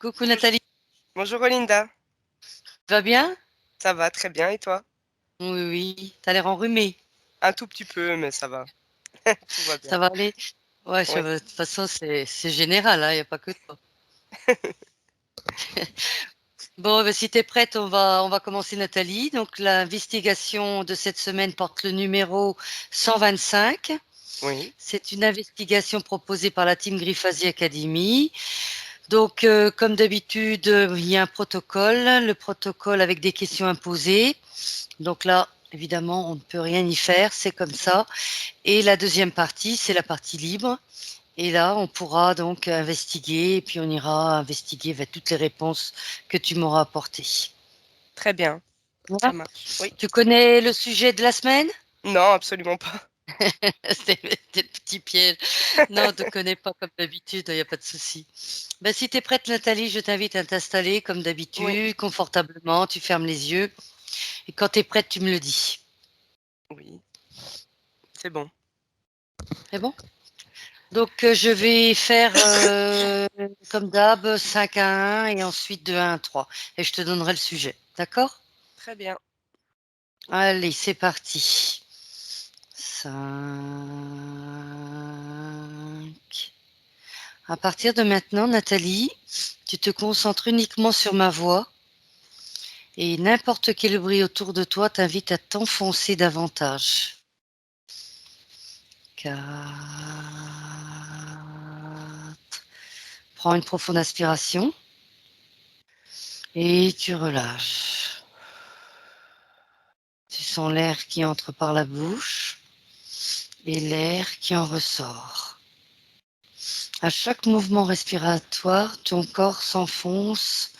Coucou Bonjour, Nathalie, bonjour Olinda, tu vas bien? ça va très bien et toi? Oui, oui, t'as l'air enrhumé. Un tout petit peu, mais ça va, tout va bien. Ça va aller? Ouais, Oui, de toute façon, c'est général, il n'y a pas que toi. Bon, ben, si tu es prête, on va commencer Nathalie. Donc, l'investigation de cette semaine porte le numéro 125. oui, C'est une investigation proposée par la Team Griffasi Academy. Donc, comme d'habitude, il y a un protocole, le protocole avec des questions imposées. Donc là, évidemment, on ne peut rien y faire, c'est comme ça. Et la deuxième partie, c'est la partie libre. Et là, on pourra donc investiguer et puis on ira investiguer vers toutes les réponses que tu m'auras apportées. très bien, ça Voilà. marche. Oui, Tu connais le sujet de la semaine? non, absolument pas. C'est le petit piège. Non, on ne connais pas comme d'habitude, il n'y a pas de souci. Ben, si tu es prête, Nathalie, je t'invite à t'installer comme Oui, d'habitude, confortablement. Tu fermes les yeux. Et quand tu es prête, tu me le dis. oui, c'est bon. C'est bon? Donc, je vais faire comme d'hab, 5 à 1 et ensuite de 1 à 3. Et je te donnerai le sujet. D'accord? Très bien. Allez, c'est parti. 5. À partir de maintenant, Nathalie, tu te concentres uniquement sur ma voix et n'importe quel bruit autour de toi t'invite à t'enfoncer davantage. 4. Prends une profonde inspiration et tu relâches. Tu sens l'air qui entre par la bouche et l'air qui en ressort. À chaque mouvement respiratoire, ton corps s'enfonce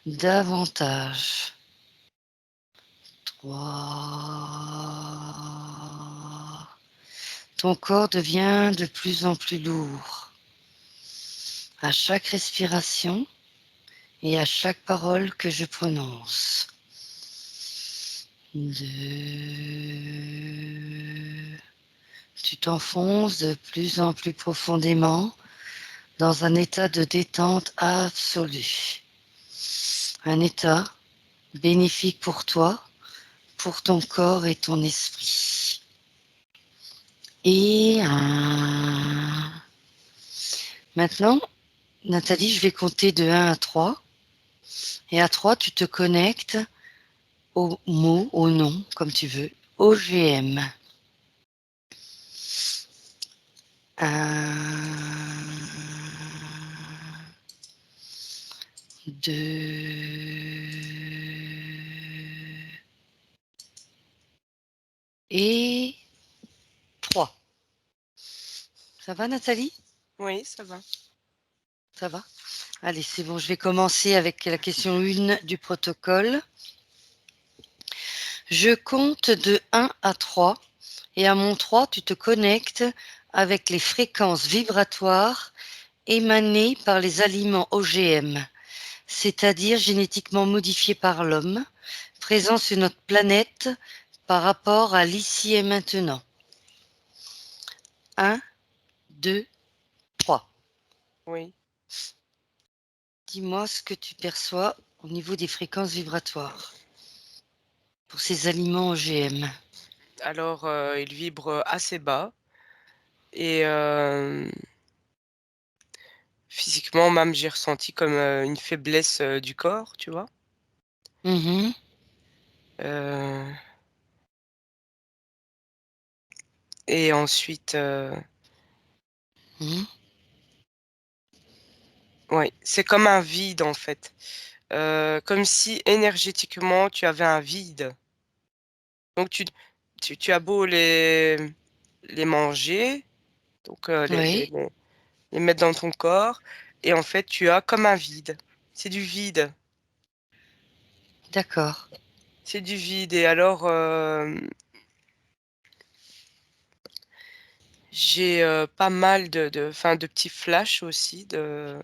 davantage. 3. Ton corps devient de plus en plus lourd. À chaque respiration et à chaque parole que je prononce. 2. Tu t'enfonces de plus en plus profondément dans un état de détente absolue. Un état bénéfique pour toi, pour ton corps et ton esprit. Et maintenant, Nathalie, je vais compter de 1 à 3. Et à 3, tu te connectes au mot, au nom, comme tu veux, OGM. 1, 2 et 3. Ça va, Nathalie? Oui, ça va. Ça va? Allez, c'est bon, je vais commencer avec la question 1 du protocole. Je compte de 1 à 3 et à mon 3, tu te connectes avec les fréquences vibratoires émanées par les aliments OGM, c'est-à-dire génétiquement modifiés par l'homme, présents sur notre planète par rapport à l'ici et maintenant. 1, 2, 3. Oui. Dis-moi ce que tu perçois au niveau des fréquences vibratoires pour ces aliments OGM. Alors, il vibre assez bas et physiquement, même, j'ai ressenti comme une faiblesse du corps, tu vois. Mhm, Euh, et ensuite, mhm. ouais, c'est comme un vide en fait. Comme si énergétiquement tu avais un vide. Donc tu as beau les manger, donc Oui, les mettre dans ton corps, et en fait tu as comme un vide. C'est du vide. d'accord. C'est du vide. Et alors j'ai pas mal enfin, de petits flashs aussi de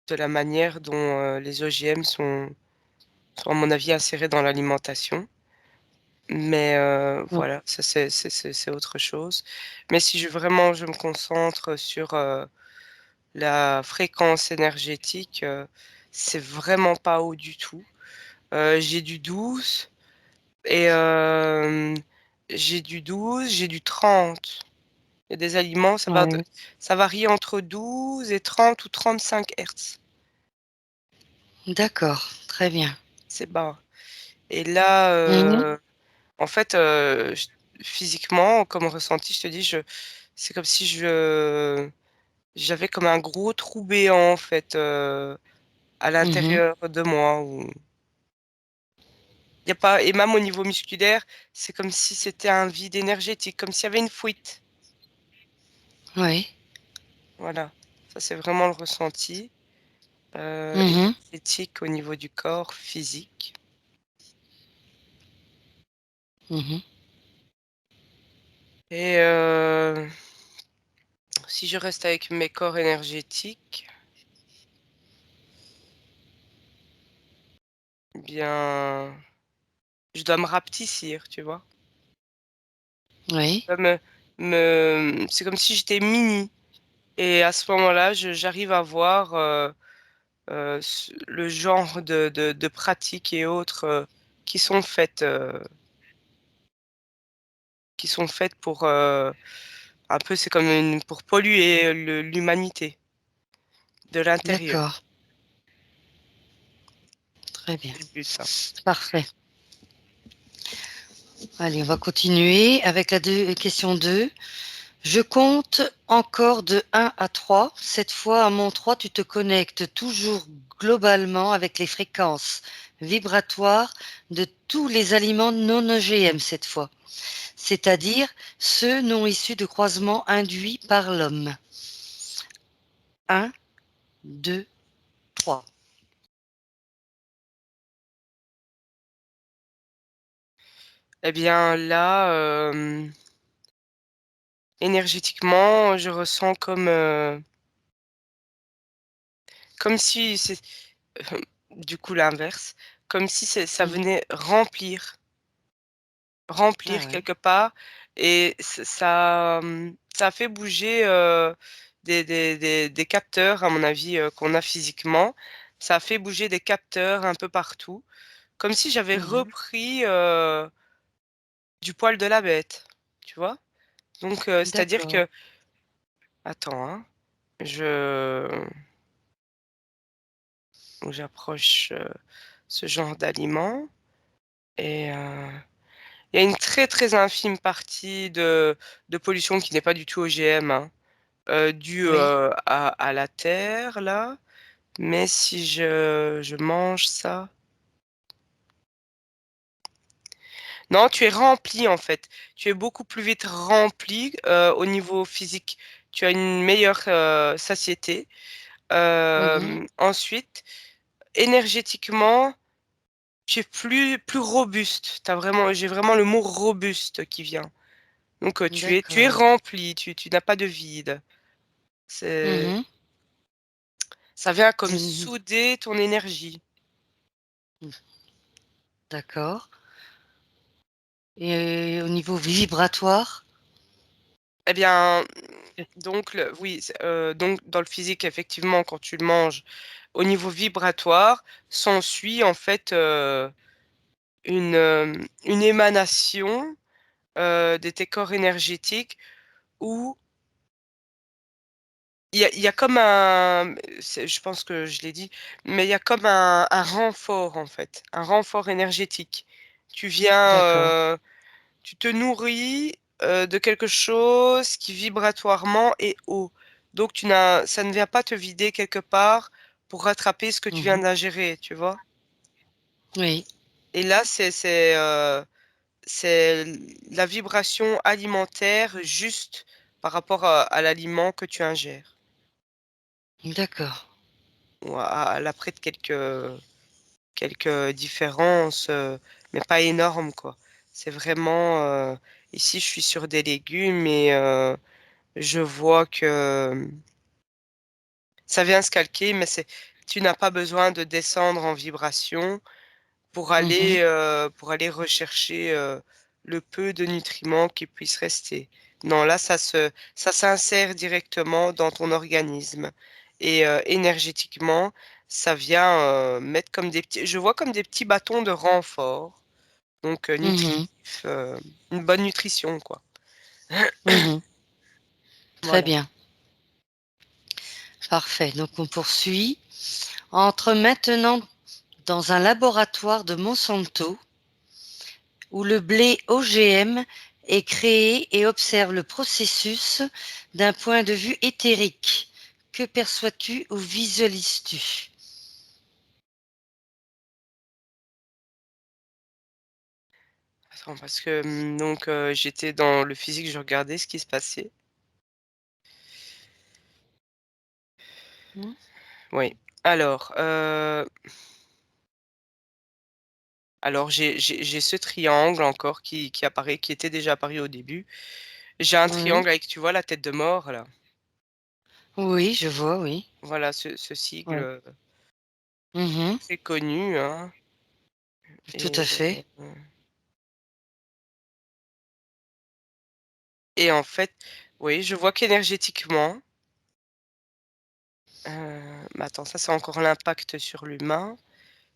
la manière dont les OGM sont, à mon avis, insérés dans l'alimentation. Mais voilà, ça c'est autre chose. Mais si je vraiment je me concentre sur, la fréquence énergétique, c'est vraiment pas haut du tout. J'ai du 12 et j'ai du 30. Il y a des aliments, Ouais. ça varie entre 12 et 30 ou 35 Hertz. D'accord, très bien. C'est bas. Et là, Mhm. en fait, physiquement, comme ressenti, je te dis, c'est comme si j'avais comme un gros trou béant, en fait, à Mhm. l'intérieur de moi. Y a pas, et même au niveau musculaire, c'est comme si c'était un vide énergétique, comme s'il y avait une fuite. Oui. Voilà. Ça, c'est vraiment le ressenti Mhm. énergétique au niveau du corps physique. Mhm. Et si je reste avec mes corps énergétiques, eh bien, je dois me rapetissir, tu vois. Oui. Je dois c'est comme si j'étais mini. Et à ce moment-là, j'arrive à voir le genre de pratiques et autres qui sont faites, euh, qui sont faites pour un peu, c'est comme pour polluer l'humanité de l'intérieur. D'accord. Très bien. C'est le but, ça. Parfait. Allez, on va continuer avec la question 2. Je compte encore de 1 à 3. Cette fois, à mon 3, tu te connectes toujours globalement avec les fréquences vibratoires de tous les aliments non OGM cette fois, c'est-à-dire ceux non issus de croisements induits par l'homme. 1, 2, 3. Eh bien, là, énergétiquement, je ressens comme si c'est du coup l'inverse, comme si ça Mhm. venait Ah remplir ouais, quelque part, et ça fait bouger des capteurs, à mon avis, qu'on a physiquement. Ça a fait bouger des capteurs un peu partout, comme si j'avais mhm. repris du poil de la bête, tu vois? Donc, c'est-à-dire D'accord, que, attends, hein, je j'approche ce genre d'aliment, et il y a une très, très infime partie de pollution qui n'est pas du tout OGM, hein, due oui, à la terre, là. Mais si je mange ça, non, tu es rempli, en fait. Tu es beaucoup plus vite rempli au niveau physique. Tu as une meilleure satiété. mhm. Ensuite, énergétiquement, tu es plus robuste. J'ai vraiment le mot robuste qui vient. Donc, tu es D'accord, rempli, tu n'as pas de vide. C'est, mhm. ça vient comme Mhm. souder ton énergie. D'accord. Et au niveau vibratoire? Eh bien, donc, oui, donc dans le physique, effectivement, quand tu le manges, au niveau vibratoire, s'ensuit en fait une émanation de tes corps énergétiques où il y a comme je pense que je l'ai dit, mais il y a comme un renfort en fait, un renfort énergétique. Tu viens, D'accord. tu te nourris de quelque chose qui vibratoirement est haut. Donc ça ne vient pas te vider quelque part pour rattraper ce que tu viens Mhm. d'ingérer, tu vois. Oui, Et là, c'est la vibration alimentaire juste par rapport à l'aliment que tu ingères. d'accord. Ou à l'après de quelques différences, mais pas énormes, quoi. C'est vraiment, ici, je suis sur des légumes et je vois que ça vient se calquer, mais tu n'as pas besoin de descendre en vibration Mhm. pour aller rechercher le peu de nutriments qui puissent rester. Non, là, ça s'insère directement dans ton organisme Et énergétiquement, ça vient mettre comme des petits, je vois comme des petits bâtons de renfort. Donc Mmh. nutritif, une bonne nutrition, quoi. Mmh. Très Voilà. bien. Parfait. Donc on poursuit. Entre maintenant dans un laboratoire de Monsanto où le blé OGM est créé et observe le processus d'un point de vue éthérique. Que perçois-tu ou visualises-tu? Attends, parce que donc j'étais dans le physique, je regardais ce qui se passait. Mmh. Oui. Alors, j'ai ce triangle encore qui apparaît, qui était déjà apparu au début. J'ai un Oui. triangle avec, tu vois, la tête de mort là? Oui, je vois, oui. Voilà ce sigle, Ouais. Mmh. très connu, hein. Tout Et à fait. et en fait, oui, je vois qu'énergétiquement, mais attends, ça, c'est encore l'impact sur l'humain.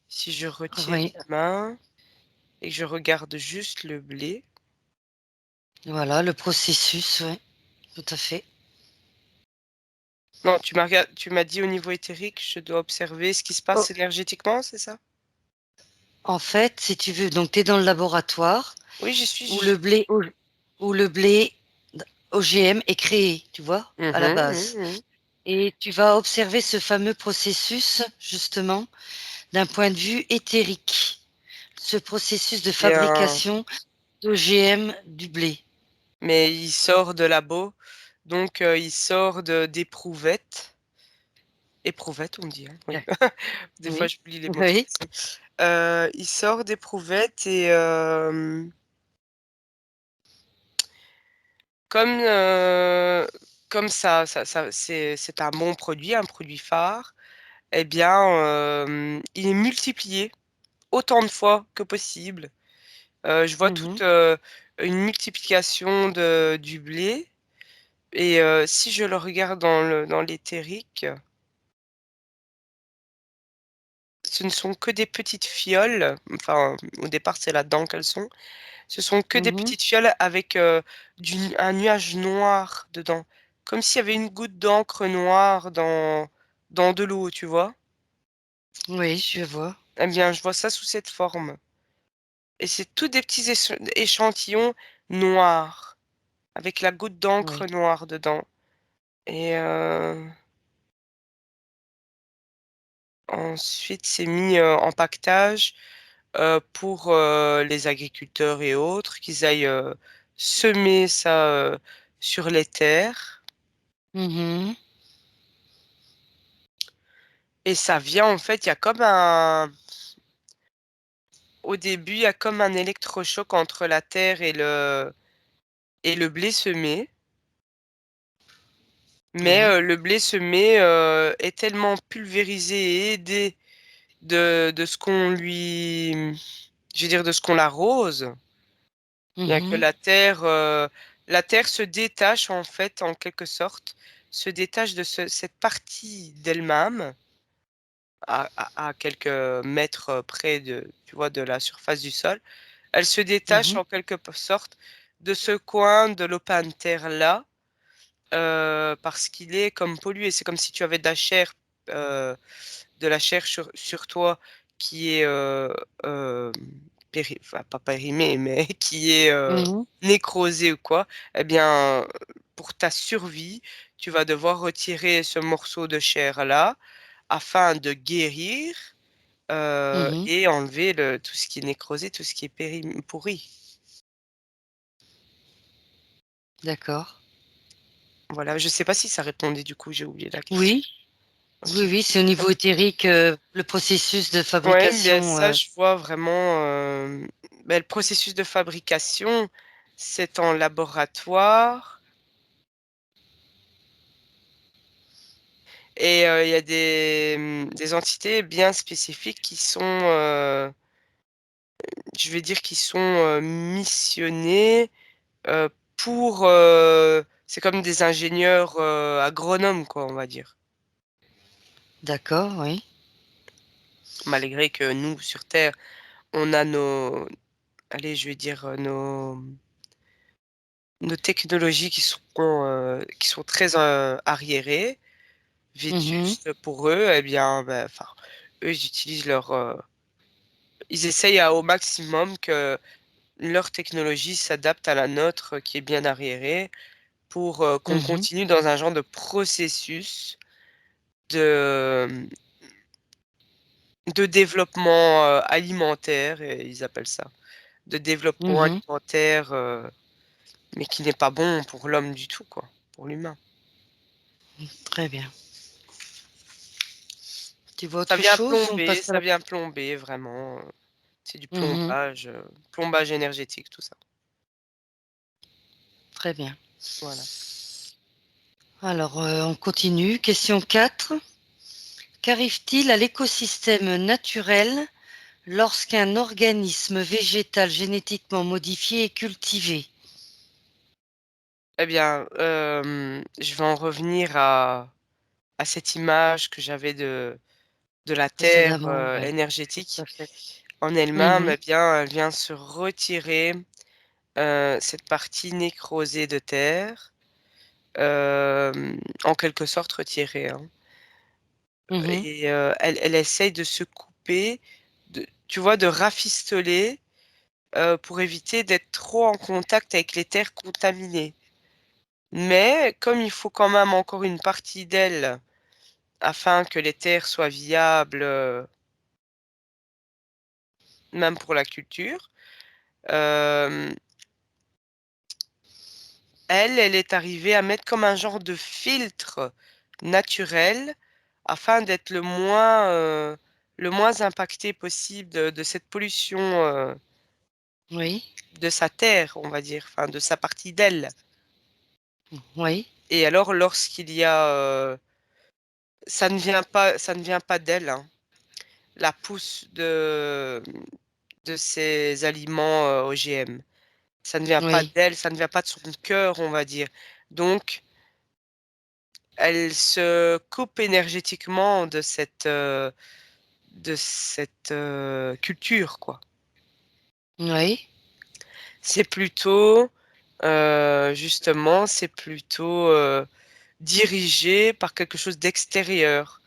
Si je retire Oui, l'humain et que je regarde juste le blé. voilà le processus, ouais, tout à fait. Non, tu m'as dit au niveau éthérique, je dois observer ce qui se Oh, passe énergétiquement, c'est ça? en fait, si tu veux, donc tu es dans le laboratoire Oui, j'y suis, où j'y suis. le blé OGM est créé, tu vois, à la Mmh, base. mmh mh. Et tu vas observer ce fameux processus, justement, d'un point de vue éthérique. Ce processus de Bien, fabrication d'OGM du blé. mais il sort de labo, donc il sort de d'éprouvette. Éprouvette, on dit, hein, oui. Ouais. Des fois, Oui, j'oublie les mots oui. français. Il sort d'éprouvette et comme, comme ça c'est un bon produit, un produit phare, eh bien, il est multiplié autant de fois que possible. Je vois toute, Mhm, une multiplication de du blé et si je le regarde dans l'éthérique, ce ne sont que des petites fioles, enfin, au départ, c'est là-dedans qu'elles sont. Ce sont que des mhm. petites fioles avec, un nuage noir dedans, comme s'il y avait une goutte d'encre noire dans de l'eau, tu vois? Oui, je vois. Eh bien, je vois ça sous cette forme et c'est tous des petits échantillons noirs avec la goutte Oui. d'encre noire dedans et ensuite c'est mis, en paquetage, pour, les agriculteurs et autres, qu'ils aillent, semer ça, sur les terres. Mhm, Et ça vient en fait, il y a comme un au début, il y a comme un électrochoc entre la terre et le blé semé. Mais, oui. le blé semé, est tellement pulvérisé et aidé de ce qu'on lui je veux dire de ce qu'on l'arrose, bien que Mhm, la terre se détache en fait, en quelque sorte, se détache de cette partie d'elle-même à quelques mètres, près de tu vois, de la surface du sol. Elle se détache mhm, en quelque sorte de ce coin de l'open terre-là, parce qu'il est comme pollué. C'est comme si tu avais heu, de la chair sur toi qui est, hem, enfin pas périmée, mais qui est, mhm, nécrosée ou quoi. Eh bien, pour ta survie, tu vas devoir retirer ce morceau de chair-là afin de guérir, mhm. et enlever le tout ce qui est nécrosé, tout ce qui est pourri. D'accord. Voilà, je sais pas si ça répondait du coup, j'ai oublié la question. Oui, oui, OK. oui, c'est au niveau éthérique, le processus de Ouais, bien fabrication. ça, je vois vraiment, le processus de fabrication, c'est en laboratoire et il y a des entités bien spécifiques qui sont, je vais dire qui sont, missionnées, pour, c'est comme des ingénieurs, agronomes quoi, on va dire. D'accord, oui. Malgré que nous, sur Terre, on a nos allez, je vais dire, nos technologies qui sont très, arriérées, Mmh. vétustes pour eux, eh bien, bah, enfin, eux, ils utilisent ils essayent au maximum que leur technologie s'adapte à la nôtre qui est bien arriérée pour, qu'on Mmh. continue dans un genre de processus de, de développement, alimentaire, ils appellent ça. De développement Mmh. alimentaire, mais qui n'est pas bon pour l'homme du tout, quoi, pour l'humain. Très bien. Tu vois autre chose ou on passe à Ça la... vient plomber vraiment, c'est du Mmh. plombage énergétique, tout ça. Très bien. Voilà. Alors, on continue. Question 4. Qu'arrive-t-il à l'écosystème naturel lorsqu'un organisme végétal génétiquement modifié est cultivé? Eh bien, je vais en revenir à cette image que j'avais de la terre, Précédemment, ouais, tout énergétique. à fait. En elle-même, Mmh. eh bien, elle vient se retirer, cette partie nécrosée de terre, en quelque sorte retirée, hein. Mmh. Et elle essaye de se couper, de tu vois, de rafistoler, pour éviter d'être trop en contact avec les terres contaminées. Mais comme il faut quand même encore une partie d'elle afin que les terres soient viables, même pour la culture, hem, elle est arrivée à mettre comme un genre de filtre naturel afin d'être le moins impactée possible de cette pollution, Oui, de sa terre, on va dire, enfin de sa partie d'elle. oui, Et alors lorsqu'il y a, ça ne vient pas d'elle, hein. La pousse de ces aliments, OGM. Ça ne vient pas oui, d'elle, ça ne vient pas de son cœur, on va dire. Donc elle se coupe énergétiquement de cette, culture, quoi. oui. C'est plutôt, justement, c'est plutôt, dirigé par quelque chose d'extérieur,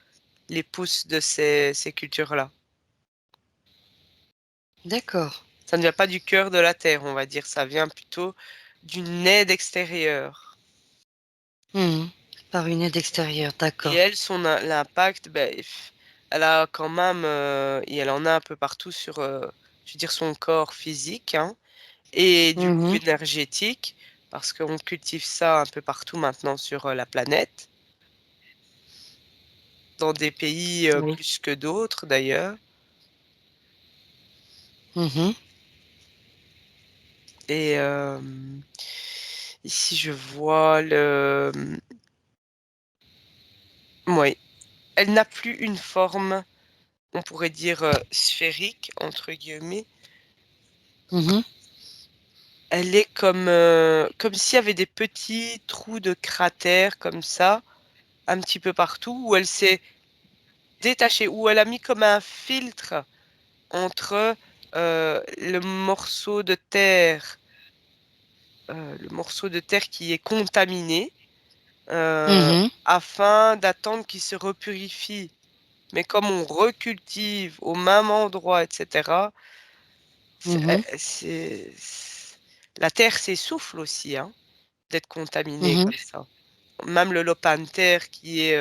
les pousses de ces cultures-là. D'accord. Ça ne vient pas du cœur de la terre, on va dire, ça vient plutôt d'une aide extérieure. Mmh. Par une aide extérieure, Et d'accord. elle, l'impact, beh, elle a quand même, et elle en a un peu partout sur, je veux dire son corps physique, hein, et du coup Mmh. énergétique, parce qu'on cultive ça un peu partout maintenant sur, la planète, dans des pays, Oui. plus que d'autres d'ailleurs. Mmh. Et ici je vois mouais, elle n'a plus une forme, on pourrait dire, «sphérique» entre guillemets. Mmh. Elle est comme s'il y avait des petits trous de cratères comme ça, un petit peu partout, où elle s'est détachée, où elle a mis comme un filtre entre, le morceau de terre qui est contaminé, Mmh. afin d'attendre qu'il se repurifie. Mais comme on recultive au même endroit et cetera, Mmh. la terre s'essouffle aussi, hein, d'être contaminée Mmh. comme ça. Même le lopin de terre qui est,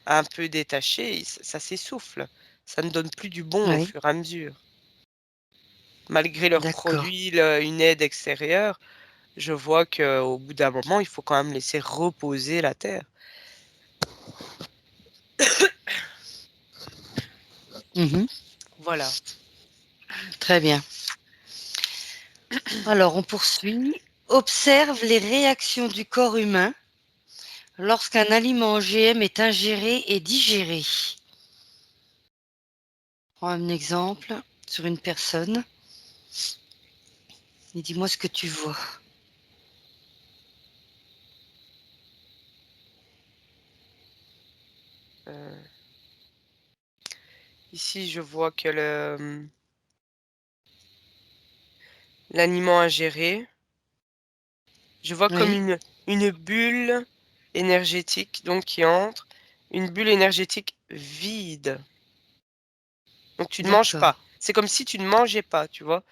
un peu détaché, ça s'essouffle. Ça ne donne plus du bon au Oui, fur et à mesure. Malgré leurs d'accord, produits, une aide extérieure, je vois qu'au bout d'un moment, il faut quand même laisser reposer la terre. Mmh. Voilà. Très bien. Alors on poursuit. Observe les réactions du corps humain lorsqu'un aliment OGM est ingéré et digéré. Prends un exemple sur une personne et dis-moi ce que tu vois. Heu Ici, je vois que l'aliment ingéré, je vois comme Oui, une bulle énergétique, donc qui entre, une bulle énergétique vide. Donc tu ne manges d'accord. pas. C'est comme si tu ne mangeais pas, tu vois.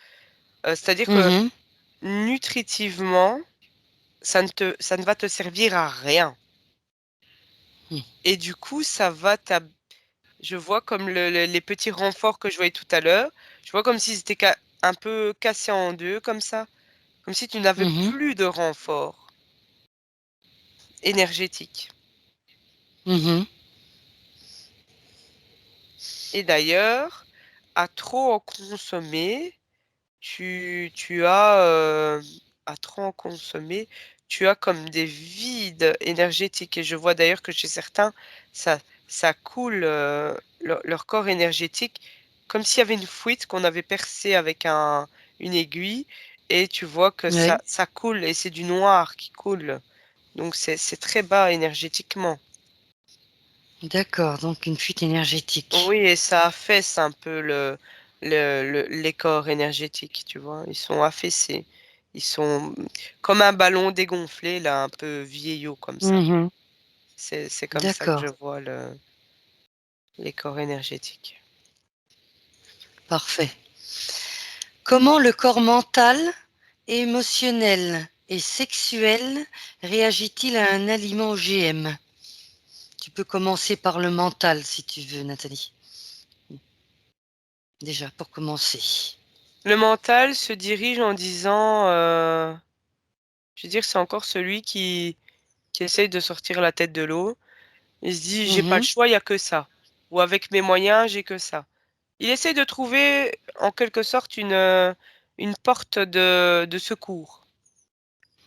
C'est-à-dire que Mhm, nutritivement, ça ne va te servir à rien. mhm, Et du coup, je vois comme les petits renforts que je voyais tout à l'heure. Je vois comme si c'était un peu cassé en deux, comme ça. Comme si tu n'avais mhm, plus de renfort énergétique. mhm. Et d'ailleurs, à trop en consommer, tu as, à trop en consommer, tu as comme des vides énergétiques. Et je vois d'ailleurs que chez certains, ça, ça coule, leur corps énergétique, comme s'il y avait une fuite qu'on avait percée avec une aiguille. Et tu vois que Oui, ça coule et c'est du noir qui coule. Donc c'est très bas énergétiquement. d'accord. Donc une fuite énergétique. Oui, et ça affaisse un peu les corps énergétiques, tu vois. Ils sont affaissés. Ils sont comme un ballon dégonflé, là, un peu vieillot comme ça. Mhm, C'est comme ça que je d'accord. vois les corps énergétiques. Parfait. Comment le corps mental, émotionnel et sexuel réagit-il à un aliment OGM? Tu peux commencer par le mental si tu veux, Nathalie. Déjà, pour commencer. Le mental se dirige en disant, je veux dire, c'est encore celui qui essaye de sortir la tête de l'eau. Il se dit, j'ai pas le Mhm, choix, il y a que ça. Ou avec mes moyens, j'ai que ça. Il essaie de trouver en quelque sorte une porte de secours.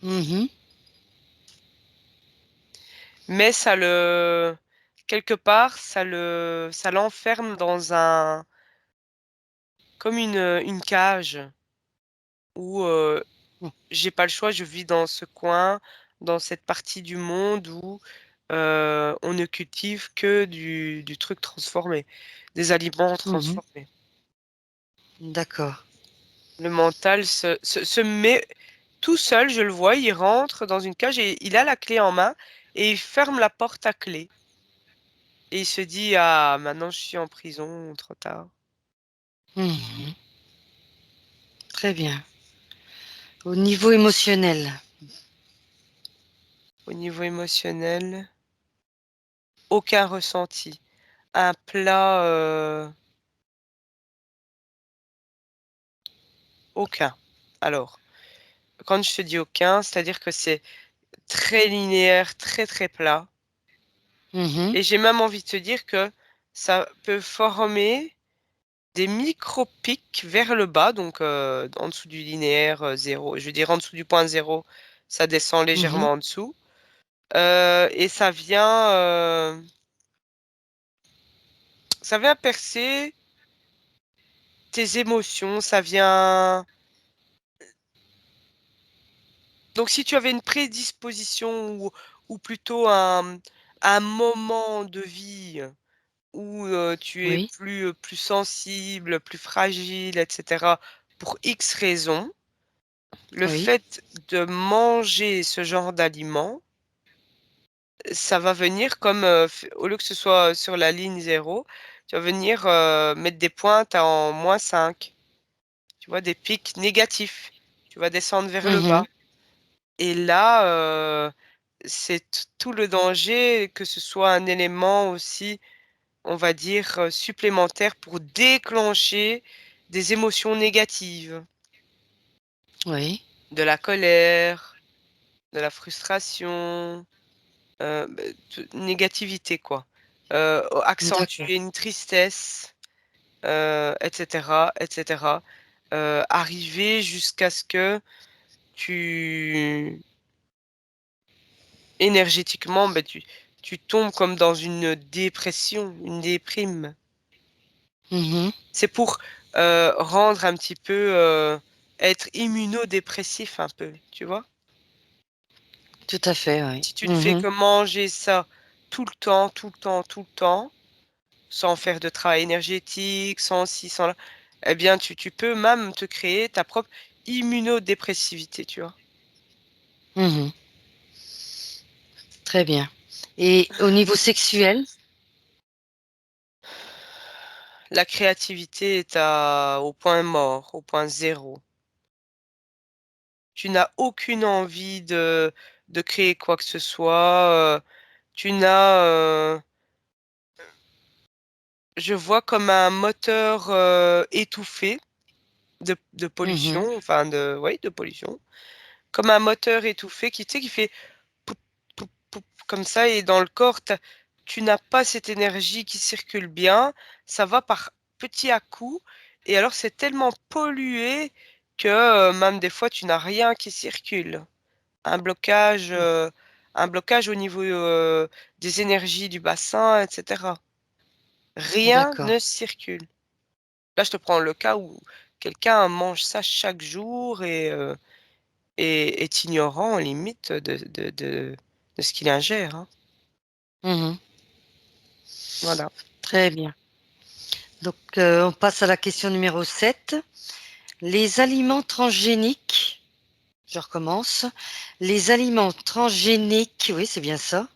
mhm, Mais quelque part, ça l'enferme dans comme une cage où j'ai pas le choix, je vis dans ce coin, dans cette partie du monde où on ne cultive que du truc transformé, des aliments mhm. transformés. D'accord. Le mental se met tout seul, je le vois, il rentre dans une cage et il a la clé en main et il ferme la porte à clé. Et il se dit, ah, maintenant je suis en prison, trop tard. Mhm. Très bien. Au niveau émotionnel. Au niveau émotionnel, aucun ressenti. Un plat, aucun. Alors, quand je te dis aucun, c'est-à-dire que c'est très linéaire, très très plat. Mhm, Et j'ai même envie de te dire que ça peut former des micro-pics vers le bas, donc en dessous du linéaire 0. Je veux dire en dessous du point 0, ça descend mhm. légèrement en dessous. Et ça vient percer tes émotions, ça vient. Donc si tu avais une prédisposition ou plutôt un moment de vie où tu es Oui, plus sensible, plus fragile, etc., pour X raisons, le oui. fait de manger ce genre d'aliments, ça va venir comme, au lieu que ce soit sur la ligne 0, tu vas venir mettre des pointes en -5. Tu vois, des pics négatifs. Tu vas descendre vers le bas. Mhm, Et là, c'est tout le danger que ce soit un élément aussi, on va dire, supplémentaire pour déclencher des émotions négatives, oui. de la colère, de la frustration, bah, négativité quoi. D'accord. Accentuer une tristesse, etc., etc. Arriver jusqu'à ce que tu énergétiquement, bah, tu tombes comme dans une dépression, une déprime. Mhm. C'est pour rendre un petit peu, être immunodépressif un peu, tu vois? Tout à fait, oui. Si tu ne fais Mhm, que manger ça tout le temps, tout le temps, tout le temps, sans faire de travail énergétique, sans ci, sans là, eh bien, tu peux même te créer ta propre immunodépressivité, tu vois. Mhm. Très bien. Et au niveau sexuel? La créativité est au point mort, au point zéro. Tu n'as aucune envie de créer quoi que ce soit. Tu n'as, je vois comme un moteur étouffé de pollution, Mhm. enfin oui, de pollution, comme un moteur étouffé qui, tu sais, qui fait poup, poup, poup, comme ça, et dans le corps, tu n'as pas cette énergie qui circule bien, ça va par petits à-coups, et alors c'est tellement pollué que même des fois, tu n'as rien qui circule. Un blocage, euh, un blocage au niveau des énergies du bassin, etc. Rien D'accord. ne circule. Là, je te prends le cas où quelqu'un mange ça chaque jour et est ignorant, limite, de ce qu'il ingère, hein. Mhm. Voilà. Très bien. Donc, on passe à la question numéro 7. Les aliments transgéniques, je recommence. Les aliments transgéniques, oui, c'est bien ça,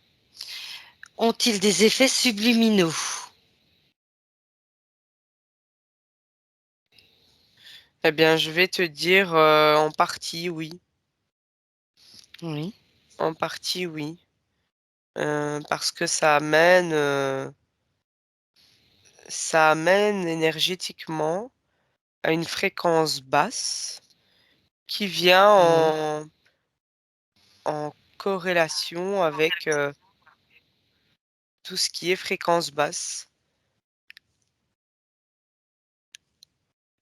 ont-ils des effets subliminaux? Eh bien, je vais te dire en partie oui. Oui. En partie oui. Parce que ça amène énergétiquement à une fréquence basse qui vient Mhm. en corrélation avec tout ce qui est fréquence basse.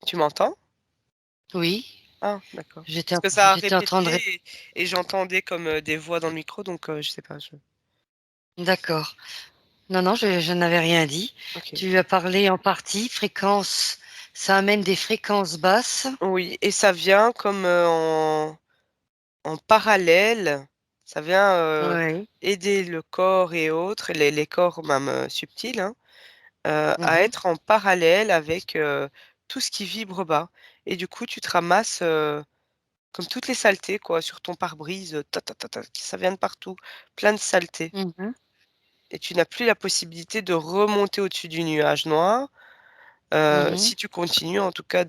Tu m'entends? Oui, Ah, d'accord. j'étais Parce en, que ça a j'étais en train de répété et j'entendais comme des voix dans le micro, donc je sais pas. D'accord. Non, non, je n'avais rien dit. Ok. Tu as parlé en partie, fréquence, ça amène des fréquences basses. Oui, et ça vient comme en parallèle, ça vient Oui. aider le corps et autres, les corps même subtils, hein, à Mhm. être en parallèle avec tout ce qui vibre bas. Et du coup, tu te ramasses comme toutes les saletés, quoi, sur ton pare-brise, ça vient de partout, plein de saletés. Mhm. Et tu n'as plus la possibilité de remonter au-dessus du nuage noir, Mhm. si tu continues en tout cas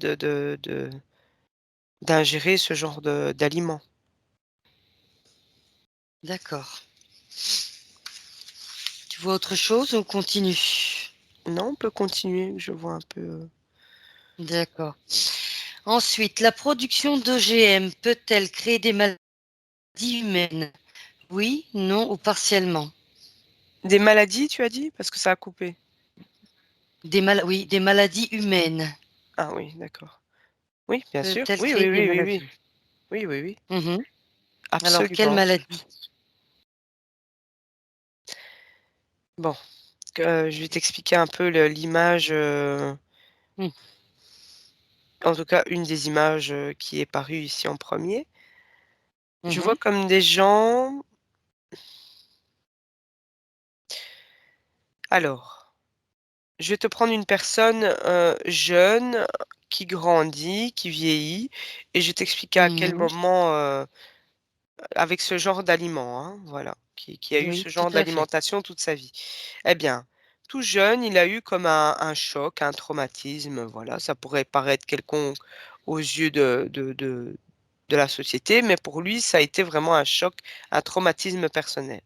d'ingérer ce genre d'aliments. D'accord. Tu vois autre chose ou on continue? Non, on peut continuer, je vois un peu. D'accord. Ensuite, la production d'OGM peut-elle créer des maladies humaines? Oui, non ou partiellement. Des maladies, tu as dit? Parce que ça a coupé. Oui, des maladies humaines. Ah oui, d'accord. Oui, bien sûr. Peut-elle Oui, créer oui, des oui, oui, oui. maladies? Oui, oui, oui. Mhm. Alors, quelle Absolument. maladie? Bon, je vais t'expliquer un peu l'image, Mhm. en tout cas une des images qui est parue ici en premier. Je vois Mhm. comme des gens. Alors, je vais te prendre une personne jeune qui grandit, qui vieillit, et je vais t'expliquer à quel Mhm. moment, avec ce genre d'aliment, hein, voilà, qui a eu Oui, ce tout genre à fait. d'alimentation toute sa vie. Eh bien, tout jeune, il a eu comme un choc, un traumatisme, voilà, ça pourrait paraître quelconque aux yeux de la société, mais pour lui, ça a été vraiment un choc, un traumatisme personnel.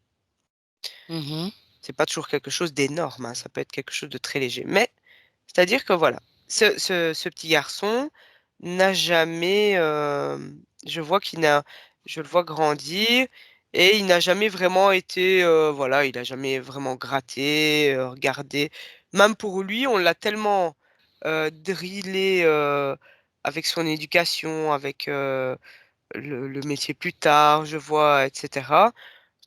Mhm. C'est pas toujours quelque chose d'énorme, hein, ça peut être quelque chose de très léger. Mais, c'est-à-dire que voilà, ce petit garçon n'a jamais, je vois qu'il n'a, je le vois grandir et il n'a jamais vraiment été, voilà, il n'a jamais vraiment gratté, regardé. Même pour lui, on l'a tellement drillé avec son éducation, avec le métier plus tard, je vois, etc.,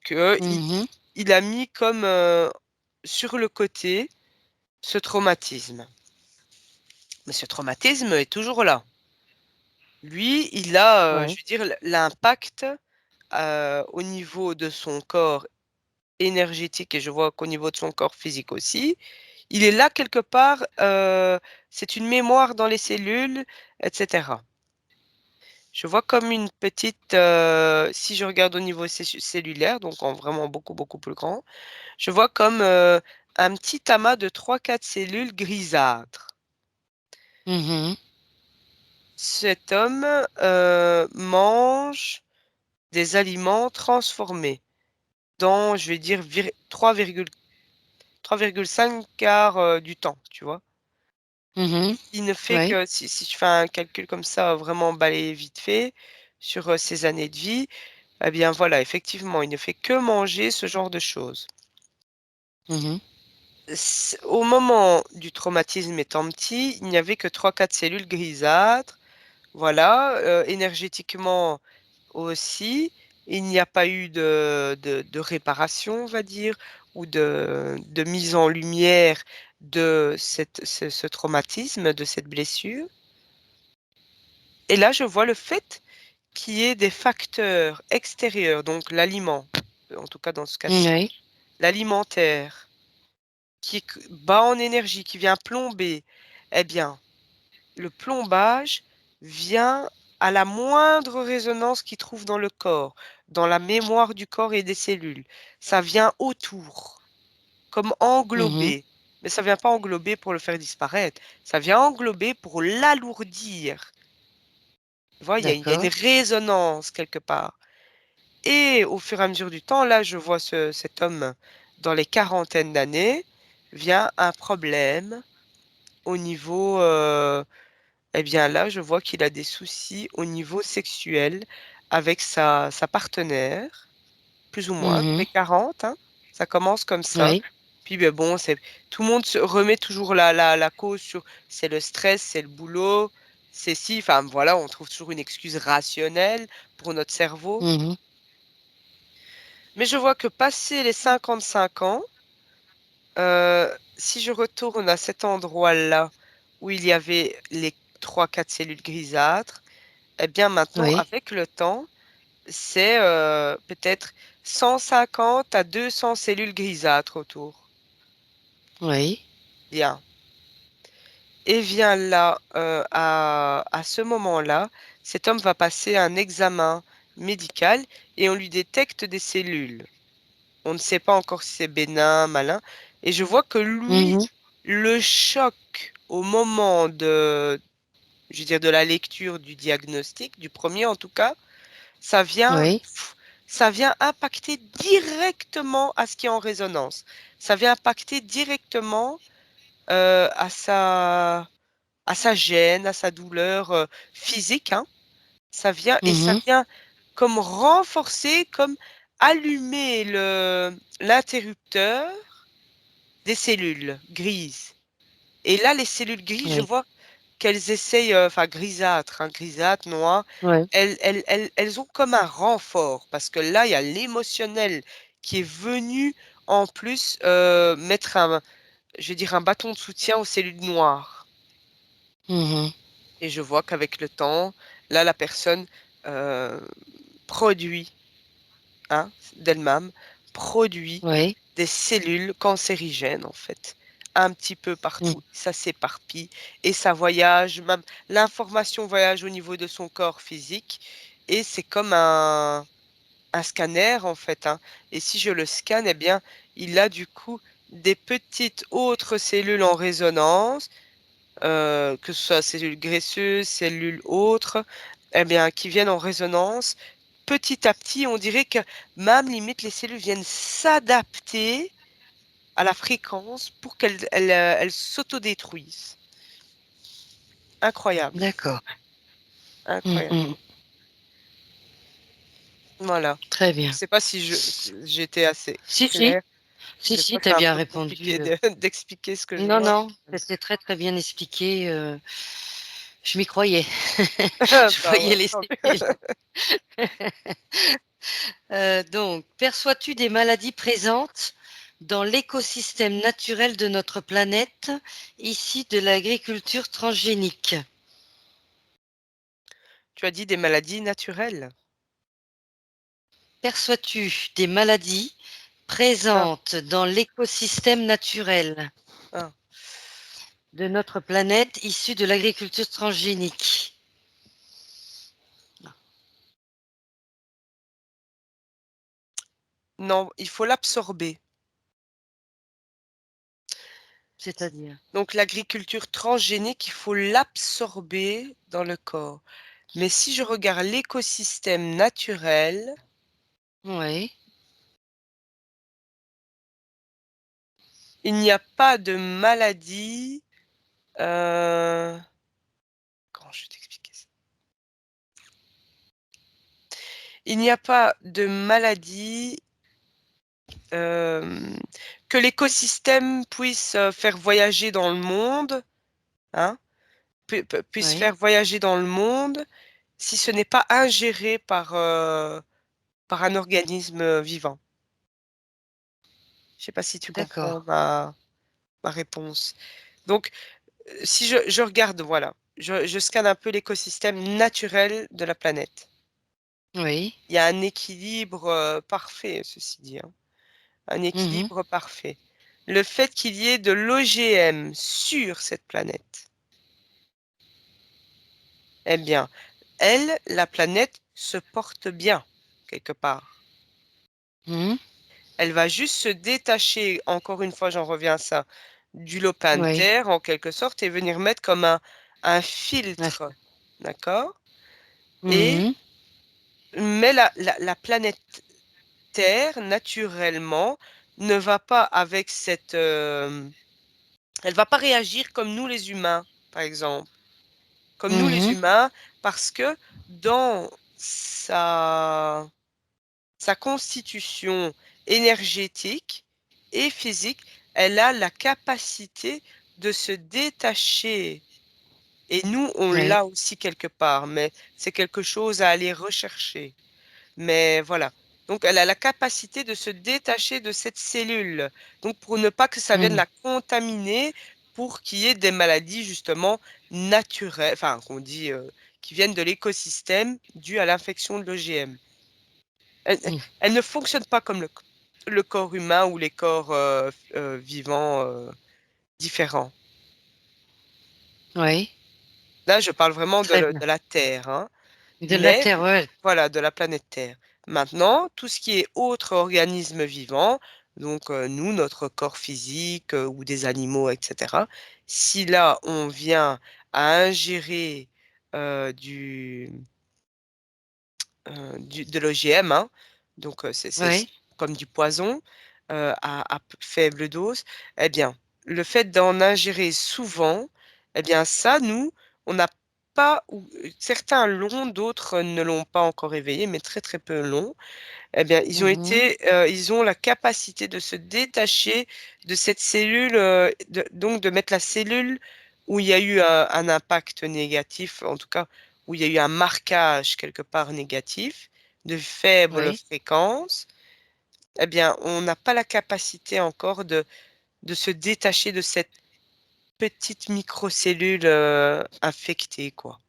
que Mhm. il a mis comme sur le côté ce traumatisme. Mais ce traumatisme est toujours là. Lui, il a, je Ouais. veux dire, l'impact au niveau de son corps énergétique et je vois qu'au niveau de son corps physique aussi, il est là quelque part, c'est une mémoire dans les cellules, etc. Je vois comme une petite, si je regarde au niveau cellulaire, donc en vraiment beaucoup, beaucoup plus grand, je vois comme un petit amas de 3-4 cellules grisâtres. Mhm. Cet homme mange des aliments transformés dans, je vais dire, 3,5 quarts du temps, tu vois. Mhm. Il ne fait Oui. que, si je fais un calcul comme ça, vraiment balayé vite fait, sur ses années de vie, eh bien voilà, effectivement, il ne fait que manger ce genre de choses. Mhm. Au moment du traumatisme étant petit, il n'y avait que 3-4 cellules grisâtres. Voilà, énergétiquement aussi, il n'y a pas eu de réparation, on va dire, ou de mise en lumière de ce traumatisme, de cette blessure. Et là, je vois le fait qu'il y ait des facteurs extérieurs, donc l'aliment, en tout cas dans ce cas-ci, Oui. l'alimentaire, qui est bas en énergie, qui vient plomber, eh bien, le plombage vient à la moindre résonance qu'il trouve dans le corps, dans la mémoire du corps et des cellules. Ça vient autour, comme Mhm. englober. Mais ça vient pas englober pour le faire disparaître. Ça vient englober pour l'alourdir. Tu vois, il y a une D'accord. résonance quelque part. Et au fur et à mesure du temps, là, je vois cet homme dans les quarantaines d'années, vient un problème au niveau, eh bien là, je vois qu'il a des soucis au niveau sexuel avec sa partenaire, plus ou moins, dans Mhm. les 40, hein. Ça commence comme ça. Oui. Puis ben bon, tout le monde se remet toujours la cause sur c'est le stress, c'est le boulot, c'est si, enfin voilà, on trouve toujours une excuse rationnelle pour notre cerveau. Mhm. Mais je vois que passé les 55 ans, si je retourne à cet endroit-là où il y avait les 3-4 cellules grisâtres, eh bien maintenant, Oui. avec le temps, c'est peut-être 150 à 200 cellules grisâtres autour. Oui. Bien. Et vient là, à ce moment-là, cet homme va passer un examen médical et on lui détecte des cellules. On ne sait pas encore si c'est bénin, malin. Et je vois que lui, Mhm. le choc au moment de, je veux dire, de la lecture du diagnostic, du premier en tout cas, ça vient, Oui. ça vient impacter directement à ce qui est en résonance. Ça vient impacter directement à sa gêne, à sa douleur physique, hein. Ça vient et ça Mhm. vient comme renforcer, comme allumer l'interrupteur des cellules grises. Et là, les cellules grises, je Oui. vois qu'elles essayent, enfin grisâtres, hein, grisâtres, noires, Oui. elles ont comme un renfort, parce que là, il y a l'émotionnel qui est venu en plus mettre je vais dire, un bâton de soutien aux cellules noires. Mhm. Et je vois qu'avec le temps, là, la personne euh, produit, hein, d'elle-même, produit Oui. des cellules cancérigènes, en fait, un petit peu Mhm. partout. Ça s'éparpille et ça voyage, même l'information voyage au niveau de son corps physique et c'est comme un scanner, en fait, hein. Et si je le scanne, eh bien, il a du coup des petites autres cellules en résonance, que ce soit cellules graisseuses, cellules autres, eh bien, qui viennent en résonance. Petit à petit, on dirait que même limite les cellules viennent s'adapter à la fréquence pour qu'elles s'autodétruisent. Incroyable, D'accord. incroyable. Mhm. Voilà. Très Je ne bien. sais pas si j'étais assez Si, si. claire. Si, Des si, fois, tu c'est as un bien peu compliqué répondu. d'expliquer ce que je Non, vois. non, c'est très, très bien expliqué. Je m'y croyais. Je Bah voyais ouais, les tant mieux. séquelles. Donc, perçois-tu des maladies présentes dans l'écosystème naturel de notre planète, ici de l'agriculture transgénique? Tu as dit des maladies naturelles. Perçois-tu des maladies Ah, présentes dans l'écosystème naturel? Ah. De notre planète issue de l'agriculture transgénique. Non, il faut l'absorber. C'est-à-dire? Donc l'agriculture transgénique, il faut l'absorber dans le corps. Mais si je regarde l'écosystème naturel, Oui, il n'y a pas de maladie. Comment je vais t'expliquer ça? Il n'y a pas de maladie que l'écosystème puisse faire voyager dans le monde, hein, puisse oui, faire voyager dans le monde si ce n'est pas ingéré par un organisme vivant. Je ne sais pas si tu comprends d'accord. ma réponse. Donc, si je regarde, voilà, je scanne un peu l'écosystème naturel de la planète. Oui. Il y a un équilibre parfait, ceci dit, hein, un Mhm. équilibre parfait. Le fait qu'il y ait de l'OGM sur cette planète, eh bien, elle, la planète, se porte bien, quelque part. Mhm. Elle va juste se détacher, encore une fois, j'en reviens à ça, du lopin de Oui. terre, en quelque sorte, et venir mettre comme un Ah, filtre, d'accord? Et, mhm. mais la planète Terre, naturellement, ne va pas avec cette... elle va pas réagir comme nous les humains, par exemple. Comme nous les Mhm. humains, parce que dans sa constitution énergétique et physique, elle a la capacité de se détacher. Et nous, on Oui. l'a aussi quelque part, mais c'est quelque chose à aller rechercher. Mais voilà. Donc, elle a la capacité de se détacher de cette cellule. Donc, pour ne pas que ça vienne Mhm. la contaminer, pour qu'il y ait des maladies justement naturelles, enfin, qu'on dit, qui viennent de l'écosystème dues à l'infection de l'OGM. Elle, Mhm. elle ne fonctionne pas comme le corps humain ou les corps vivants différents. Oui. Là, je parle vraiment Très de bien. la Terre, hein. De la Mais Terre, ouais. voilà, de la planète Terre. Maintenant, tout ce qui est autre organisme vivant, donc nous, notre corps physique ou des animaux, etc., si là, on vient à ingérer euh, du, de l'OGM, hein, donc c'est Oui. comme du poison à faible dose, eh bien, le fait d'en ingérer souvent, eh bien, ça, nous, on n'a pas, ou certains l'ont, d'autres ne l'ont pas encore éveillé, mais très très peu l'ont. Eh bien, Mhm. ils ont la capacité de se détacher de cette cellule, donc de mettre la cellule où il y a eu un impact négatif, en tout cas où il y a eu un marquage quelque part négatif, de faible Oui. fréquence. Eh bien, on n'a pas la capacité encore de se détacher de cette petite microcellule infectée, quoi.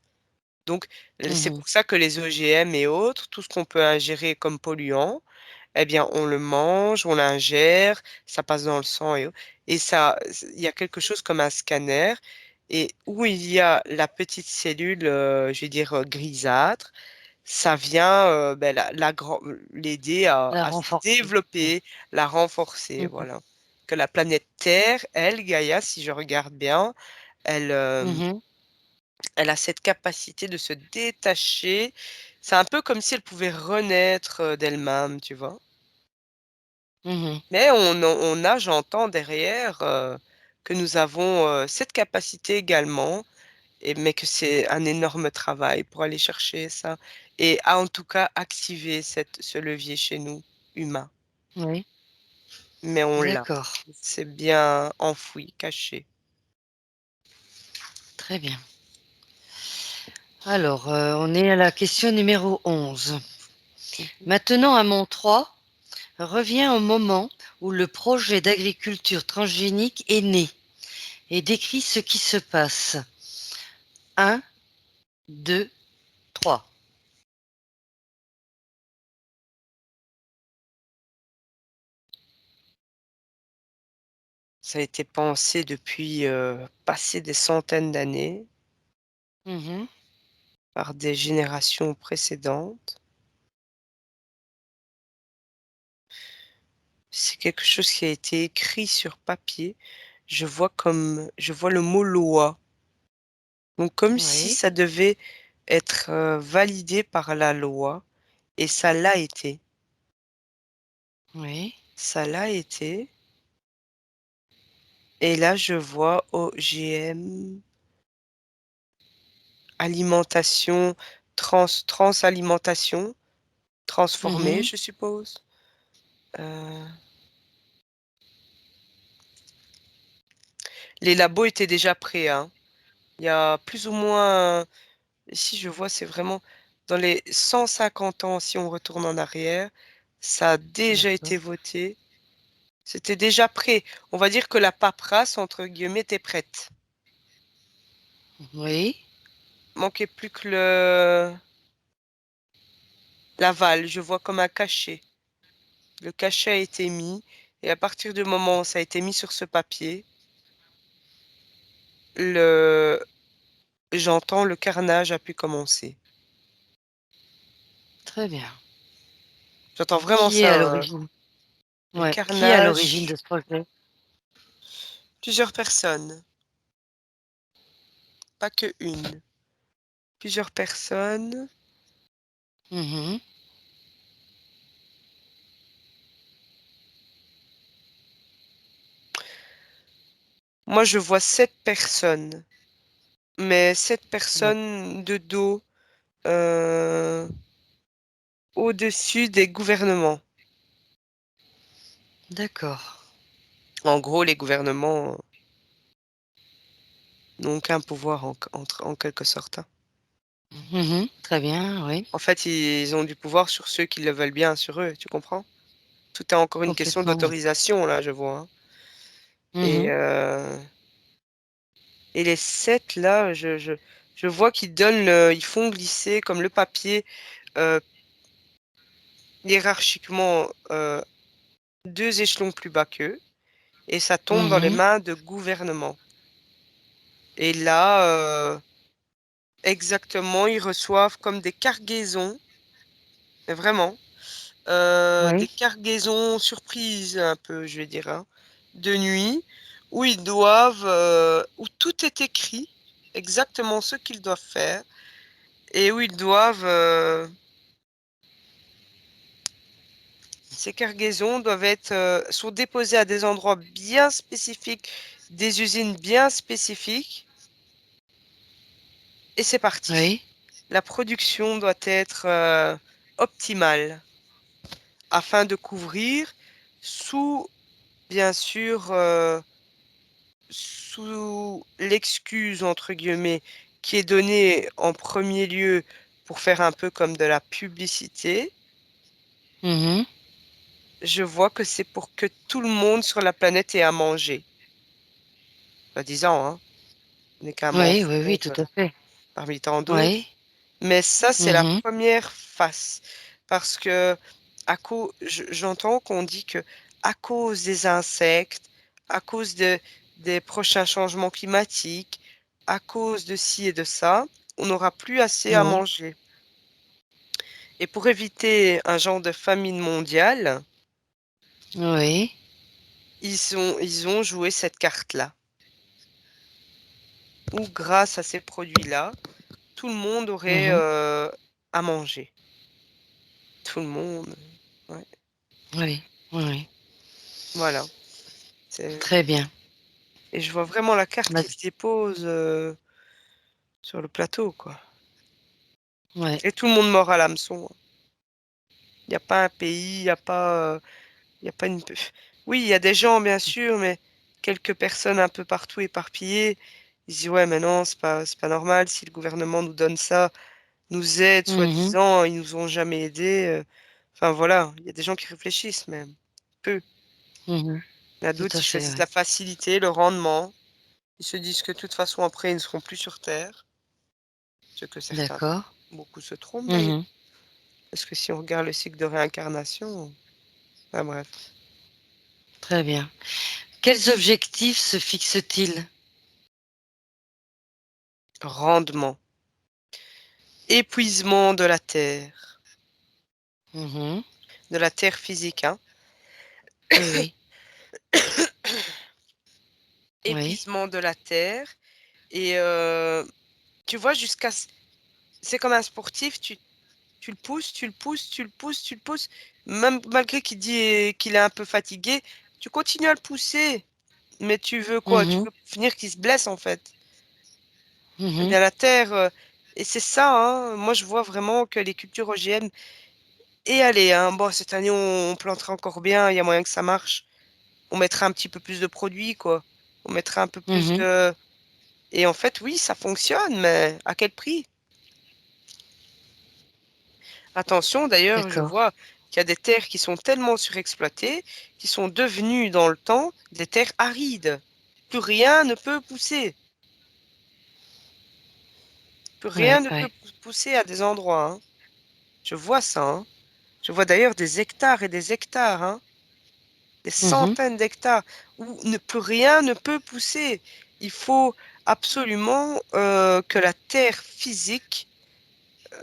Donc, c'est Mhm. pour ça que les OGM et autres, tout ce qu'on peut ingérer comme polluant, eh bien, on le mange, on l'ingère, ça passe dans le sang et ça, il y a quelque chose comme un scanner et où il y a la petite cellule, je vais dire grisâtre, ça vient ben, l'aider La à se renforcer. Oui. développer, la renforcer, Mhm. voilà. Que la planète Terre, elle, Gaïa, si je regarde bien, elle, Mhm. elle a cette capacité de se détacher. C'est un peu comme si elle pouvait renaître d'elle-même, tu vois. Mhm. Mais on a, j'entends derrière, que nous avons cette capacité également, mais que c'est un énorme travail pour aller chercher ça et en tout cas activer ce levier chez nous, humains. Oui. Mais on l'a. D'accord. C'est bien enfoui, caché. Très bien. Alors, on est à la question numéro 11. Mhm. Maintenant, à mon 3, revient au moment où le projet d'agriculture transgénique est né et décrit ce qui se passe. Un, 2, 3. Ça a été pensé depuis, passé des centaines d'années Mmh. par des générations précédentes. C'est quelque chose qui a été écrit sur papier. Je vois le mot loi, donc comme si Oui, ça devait être, validé par la loi et ça l'a été. oui. Ça l'a été et là je vois OGM, alimentation, transalimentation, transformée Mmh. je suppose. Heu, les labos étaient déjà prêts, hein. Il y a plus ou moins ici je vois c'est vraiment dans les 150 ans si on retourne en arrière, ça a déjà été D'accord. voté. C'était déjà prêt. On va dire que «la paperasse» entre guillemets était prête. Oui. Manquait plus que le l'aval, je vois comme un cachet. Le cachet a été mis et à partir du moment où ça a été mis sur ce papier, le j'entends le carnage a pu commencer. Très bien. J'entends vraiment Qui est ça, à hein. l'origine? Le Ouais, qui est à l'origine carnage, de ce projet? plusieurs personnes, pas que une. Plusieurs personnes. Mmh. Moi, je vois 7 personnes, mais 7 D'ac personnes de dos, heu, au-dessus des gouvernements. d'accord. En gros, les gouvernements n'ont aucun pouvoir en quelque sorte, hein. Mmh. Très bien, oui, En fait, ils ont du pouvoir sur ceux qui le veulent bien sur eux, tu comprends? Tout est encore une question complètement, oui. d'autorisation là, je vois, hein et Mmh. heu et les 7 là, je vois qu'ils donnent le ils font glisser comme le papier, heu, hiérarchiquement, 2 échelons plus bas qu'eux et ça tombe dans les Mmh. mains de gouvernements et là, exactement, ils reçoivent comme des cargaisons, mais vraiment, des Oui. cargaisons surprises un peu, je vais dire, hein, de nuit où ils doivent, où tout est écrit, exactement ce qu'ils doivent faire et où ils doivent, ces cargaisons doivent être, sont déposées à des endroits bien spécifiques, des usines bien spécifiques et c'est parti. Oui. La production doit être, optimale afin de couvrir sous bien sûr, sous «l'excuse» entre guillemets qui est donnée en premier lieu pour faire un peu comme de la publicité, Mmh. je vois que c'est pour que tout le monde sur la planète ait à manger. Soi-disant, hein, ce n'est qu'un Oui, oui, oui, mensonge, tout à fait. parmi tant d'autres. Oui. Mais ça, c'est la Mmh. première face parce que à cau j'entends qu'on dit que à cause des insectes, à cause des prochains changements climatiques, à cause de ci et de ça, on n'aura plus assez à Oui. manger et pour éviter un genre de famine mondiale, Oui. ils ont joué cette carte-là, où grâce à ces produits-là, tout le monde aurait, Mmh. à manger. Tout le monde, ouais, Oui. Oui, oui. voilà, c'est Très bien. et je vois vraiment la carte Bah, qui se dépose, sur le plateau, quoi ouais. et tout le monde mord à l'hameçon, hein. Il y a pas un pays, il y a pas une p oui, il y a des gens bien sûr, mais quelques personnes un peu partout éparpillées. Ils se disent: «Ouais, mais non, c'est pas normal si le gouvernement nous donne ça, nous aide Mmh. soi-disant, ils nous ont jamais aidés», enfin voilà, il y a des gens qui réfléchissent même, peu. Mmh. Il y a Tout d'autres, à ils fait, choisissent oui. la facilité, le rendement. Ils se disent que de toute façon après ils ne seront plus sur terre, ce que certains D'accord. beaucoup se trompent d'ailleurs. Mmh. Parce que si on regarde le cycle de réincarnation, enfin bref. Très bien. quels objectifs se fixe-t-il? Rendement. Épuisement de la terre. Mhm. De la terre physique, hein. Oui, oui, oui. Épuisement de la terre. Et tu vois, c'est comme un sportif, tu le pousses, tu le pousses, tu le pousses, tu le pousses. Même malgré qu'il dit qu'il est un peu fatigué, tu continues à le pousser. Mais tu veux quoi? Tu Mhm, veux finir qu'il se blesse, en fait. Eh mhm, bien, la terre, et c'est ça, hein. Moi, je vois vraiment que les cultures OGM, et allez, hein, bon, cette année, on plantera encore bien, il y a moyen que ça marche. On mettra un petit peu plus de produits, quoi. On mettra un peu plus mhm. de... Et en fait, oui, ça fonctionne, mais à quel prix? Attention, d'ailleurs, je D'accord. vois qu'il y a des terres qui sont tellement surexploitées, qui sont devenues dans le temps des terres arides. Plus rien ne peut pousser. Plus rien Ouais, ne peut ouais. pousser à des endroits, hein. Je vois ça, hein. Je vois d'ailleurs des hectares et des hectares, hein, des Mhm. centaines d'hectares où plus rien ne peut pousser. Il faut absolument que la terre physique,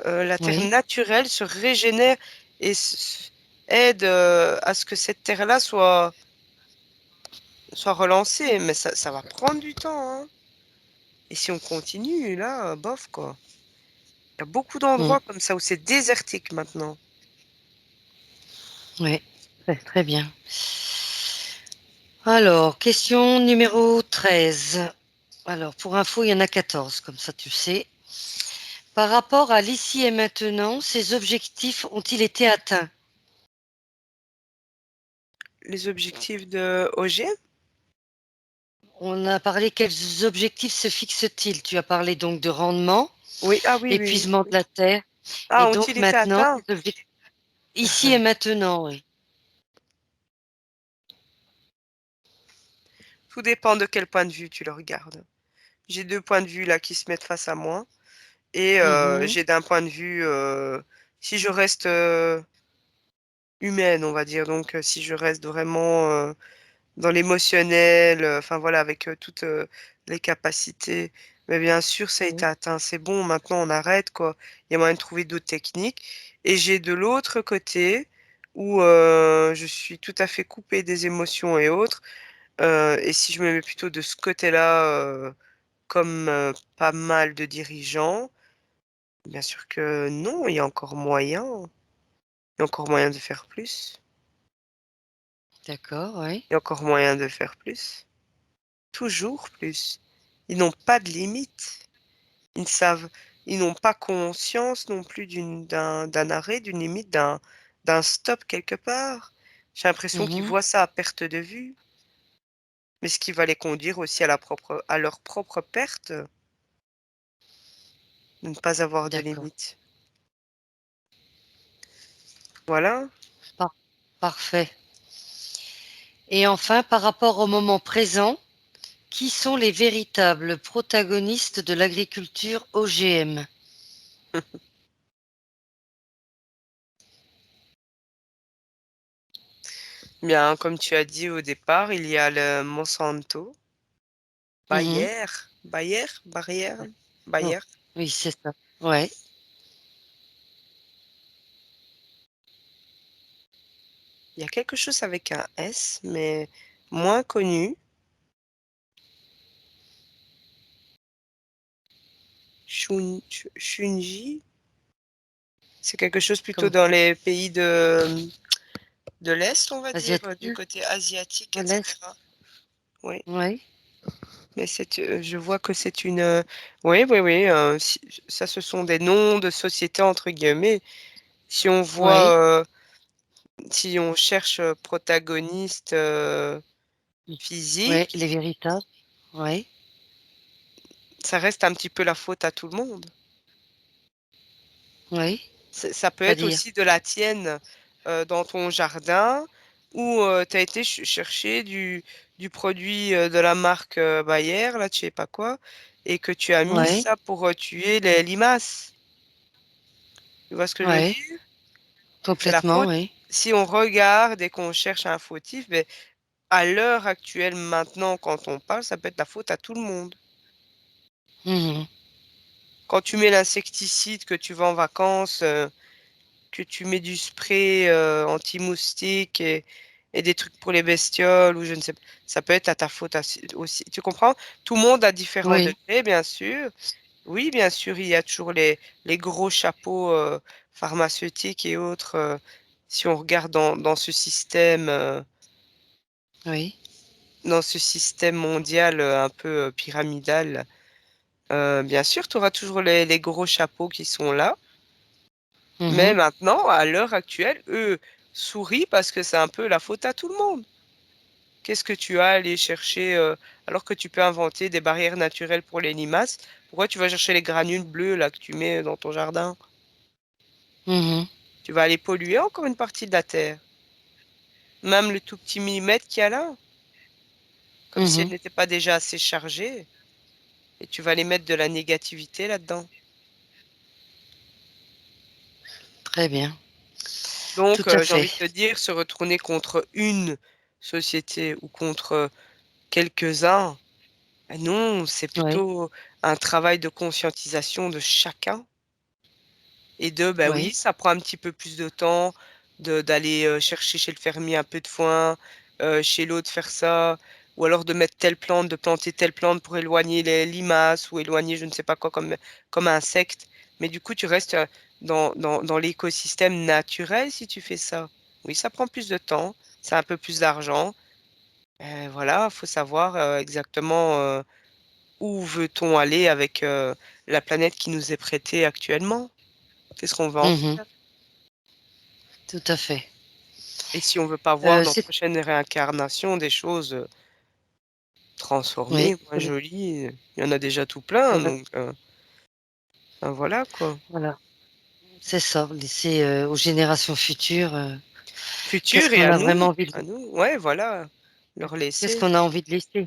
la terre Oui. naturelle se régénère et aide à ce que cette terre-là soit relancée. Mais ça va prendre du temps, hein. Et si on continue, là, bof, quoi. Il y a beaucoup Mm. d'endroits comme ça où c'est désertique maintenant. Ouais. Très, très bien. Alors, question numéro 13. Alors, pour info, il y en a 14, comme ça tu sais. Par rapport à l'ici et maintenant, ces objectifs ont-ils été atteints? Les objectifs de OG? On a parlé quels objectifs se fixent-ils? Tu as parlé donc de rendement, Oui, ah oui, oui. épuisement de la terre, et Ah, ont-ils donc été maintenant, atteints? ces objectifs, ici et maintenant, oui. Tout dépend de quel point de vue tu le regardes. J'ai deux points de vue là qui se mettent face à moi. Et Mhm. j'ai d'un point de vue, si je reste humaine, on va dire, donc si je reste vraiment dans l'émotionnel, enfin voilà, avec toutes les capacités, mais bien sûr, ça a été Oui. atteint. C'est bon, maintenant on arrête, quoi. Il y a moyen de trouver d'autres techniques. Et j'ai de l'autre côté où je suis tout à fait coupée des émotions et autres. Et si je me mets plutôt de ce côté-là, comme pas mal de dirigeants, bien sûr que non, il y a encore moyen. Il y a encore moyen de faire plus. D'accord, oui. Il y a encore moyen de faire plus. Toujours plus. Ils n'ont pas de limite. Ils ne savent, ils n'ont pas conscience non plus d'un arrêt, d'une limite, d'un stop quelque part. J'ai l'impression qu'ils Mhm. voient ça à perte de vue. Mais ce qui va les conduire aussi à leur propre perte, de ne pas avoir de D'accord. limite. Voilà. Par- Parfait. Et enfin, par rapport au moment présent, qui sont les véritables protagonistes de l'agriculture OGM? Bien, comme tu as dit au départ, il y a le Monsanto, Mhm. Barrière, Oh, Bayer. oui, c'est ça. Ouais. Il y a quelque chose avec un S, mais moins connu. Shunji. C'est quelque chose plutôt Comme dans les pays de l'Est, on va dire, du asiatique, côté asiatique, de l'Est. etc. Oui, Oui. mais je vois que c'est une... oui, oui, oui, ça, ce sont des noms de sociétés, entre guillemets. Si on voit, Oui. si on cherche protagoniste Oui, physique, les véritables. Oui. ça reste un petit peu la faute à tout le monde. Oui. Ça peut être C'est-à-dire. aussi de la tienne dans ton jardin où tu as été chercher du produit de la marque Bayer, là, tu sais pas quoi, et que tu as mis Oui. ça pour tuer les limaces. Tu vois ce que je veux Oui. dire? C'est la Complètement, faute. oui. Si on regarde et qu'on cherche un fautif, ben, à l'heure actuelle, maintenant, quand on parle, ça peut être la faute à tout le monde. Mhm. Quand tu mets l'insecticide, que tu vas en vacances, que tu mets du spray anti-moustique et des trucs pour les bestioles, ou je ne sais pas, ça peut être à ta faute aussi. Tu comprends? Tout le monde a différents Oui, degrés, bien sûr. Oui, bien sûr, il y a toujours les gros chapeaux pharmaceutiques et autres. Si on regarde dans ce système, oui. mondial un peu pyramidal, bien sûr, tu auras toujours les gros chapeaux qui sont là. Mais Mhm. maintenant, à l'heure actuelle, eux sourient parce que c'est un peu la faute à tout le monde. Qu'est-ce que tu as à aller chercher alors que tu peux inventer des barrières naturelles pour les limaces? Pourquoi tu vas chercher les granules bleues là que tu mets dans ton jardin? Mhm. Tu vas aller polluer encore une partie de la terre. Même le tout petit millimètre qu'il y a là, comme si elle Mhm. n'était pas déjà assez chargée, et tu vas aller mettre de la négativité là-dedans. Très bien. Donc, Tout à j'ai fait. envie de te dire, se retourner contre une société ou contre quelques-uns, ben non, c'est Oui, plutôt un travail de conscientisation de chacun. Et de, ben oui, oui. ça prend un petit peu plus de temps d'aller chercher chez le fermier un peu de foin, chez l'autre faire ça, ou alors de mettre telle plante, de planter telle plante pour éloigner les limaces ou éloigner je ne sais pas quoi comme insecte. Mais du coup, tu restes dans l'écosystème naturel si tu fais ça. Oui, ça prend plus de temps, c'est un peu plus d'argent. Voilà, faut savoir exactement où veut-on aller avec la planète qui nous est prêtée actuellement. Qu'est-ce qu'on veut en Mhm. faire? Tout à fait. Et si on veut pas voir dans C'est prochaine réincarnation des choses oui. transformées, moins jolies, il y en a déjà tout plein, Faudrait- donc ben voilà quoi. Voilà. C'est ça. Laisser aux générations futures. Qu'est-ce Futur et qu'on a vraiment envie de, à nous, ouais, voilà, leur qu'est-ce laisser, qu'on a envie de laisser?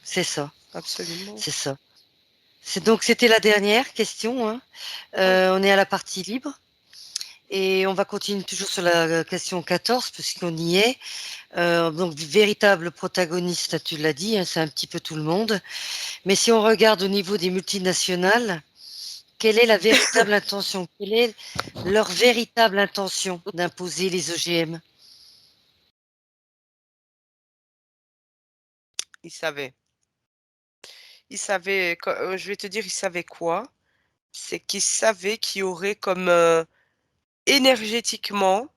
C'est ça. absolument. C'est ça. C'était la dernière question, hein. Oui. On est à la partie libre et on va continuer toujours sur la question 14 puisqu'on y est. Donc véritable protagoniste, tu l'as dit, hein, c'est un petit peu tout le monde. Mais si on regarde au niveau des multinationales, quelle est la véritable intention? Quelle est leur véritable intention d'imposer les OGM? Ils savaient. Ils savaient, je vais te dire, ils savaient quoi? C'est qu'ils savaient qu'il y aurait comme énergétiquement,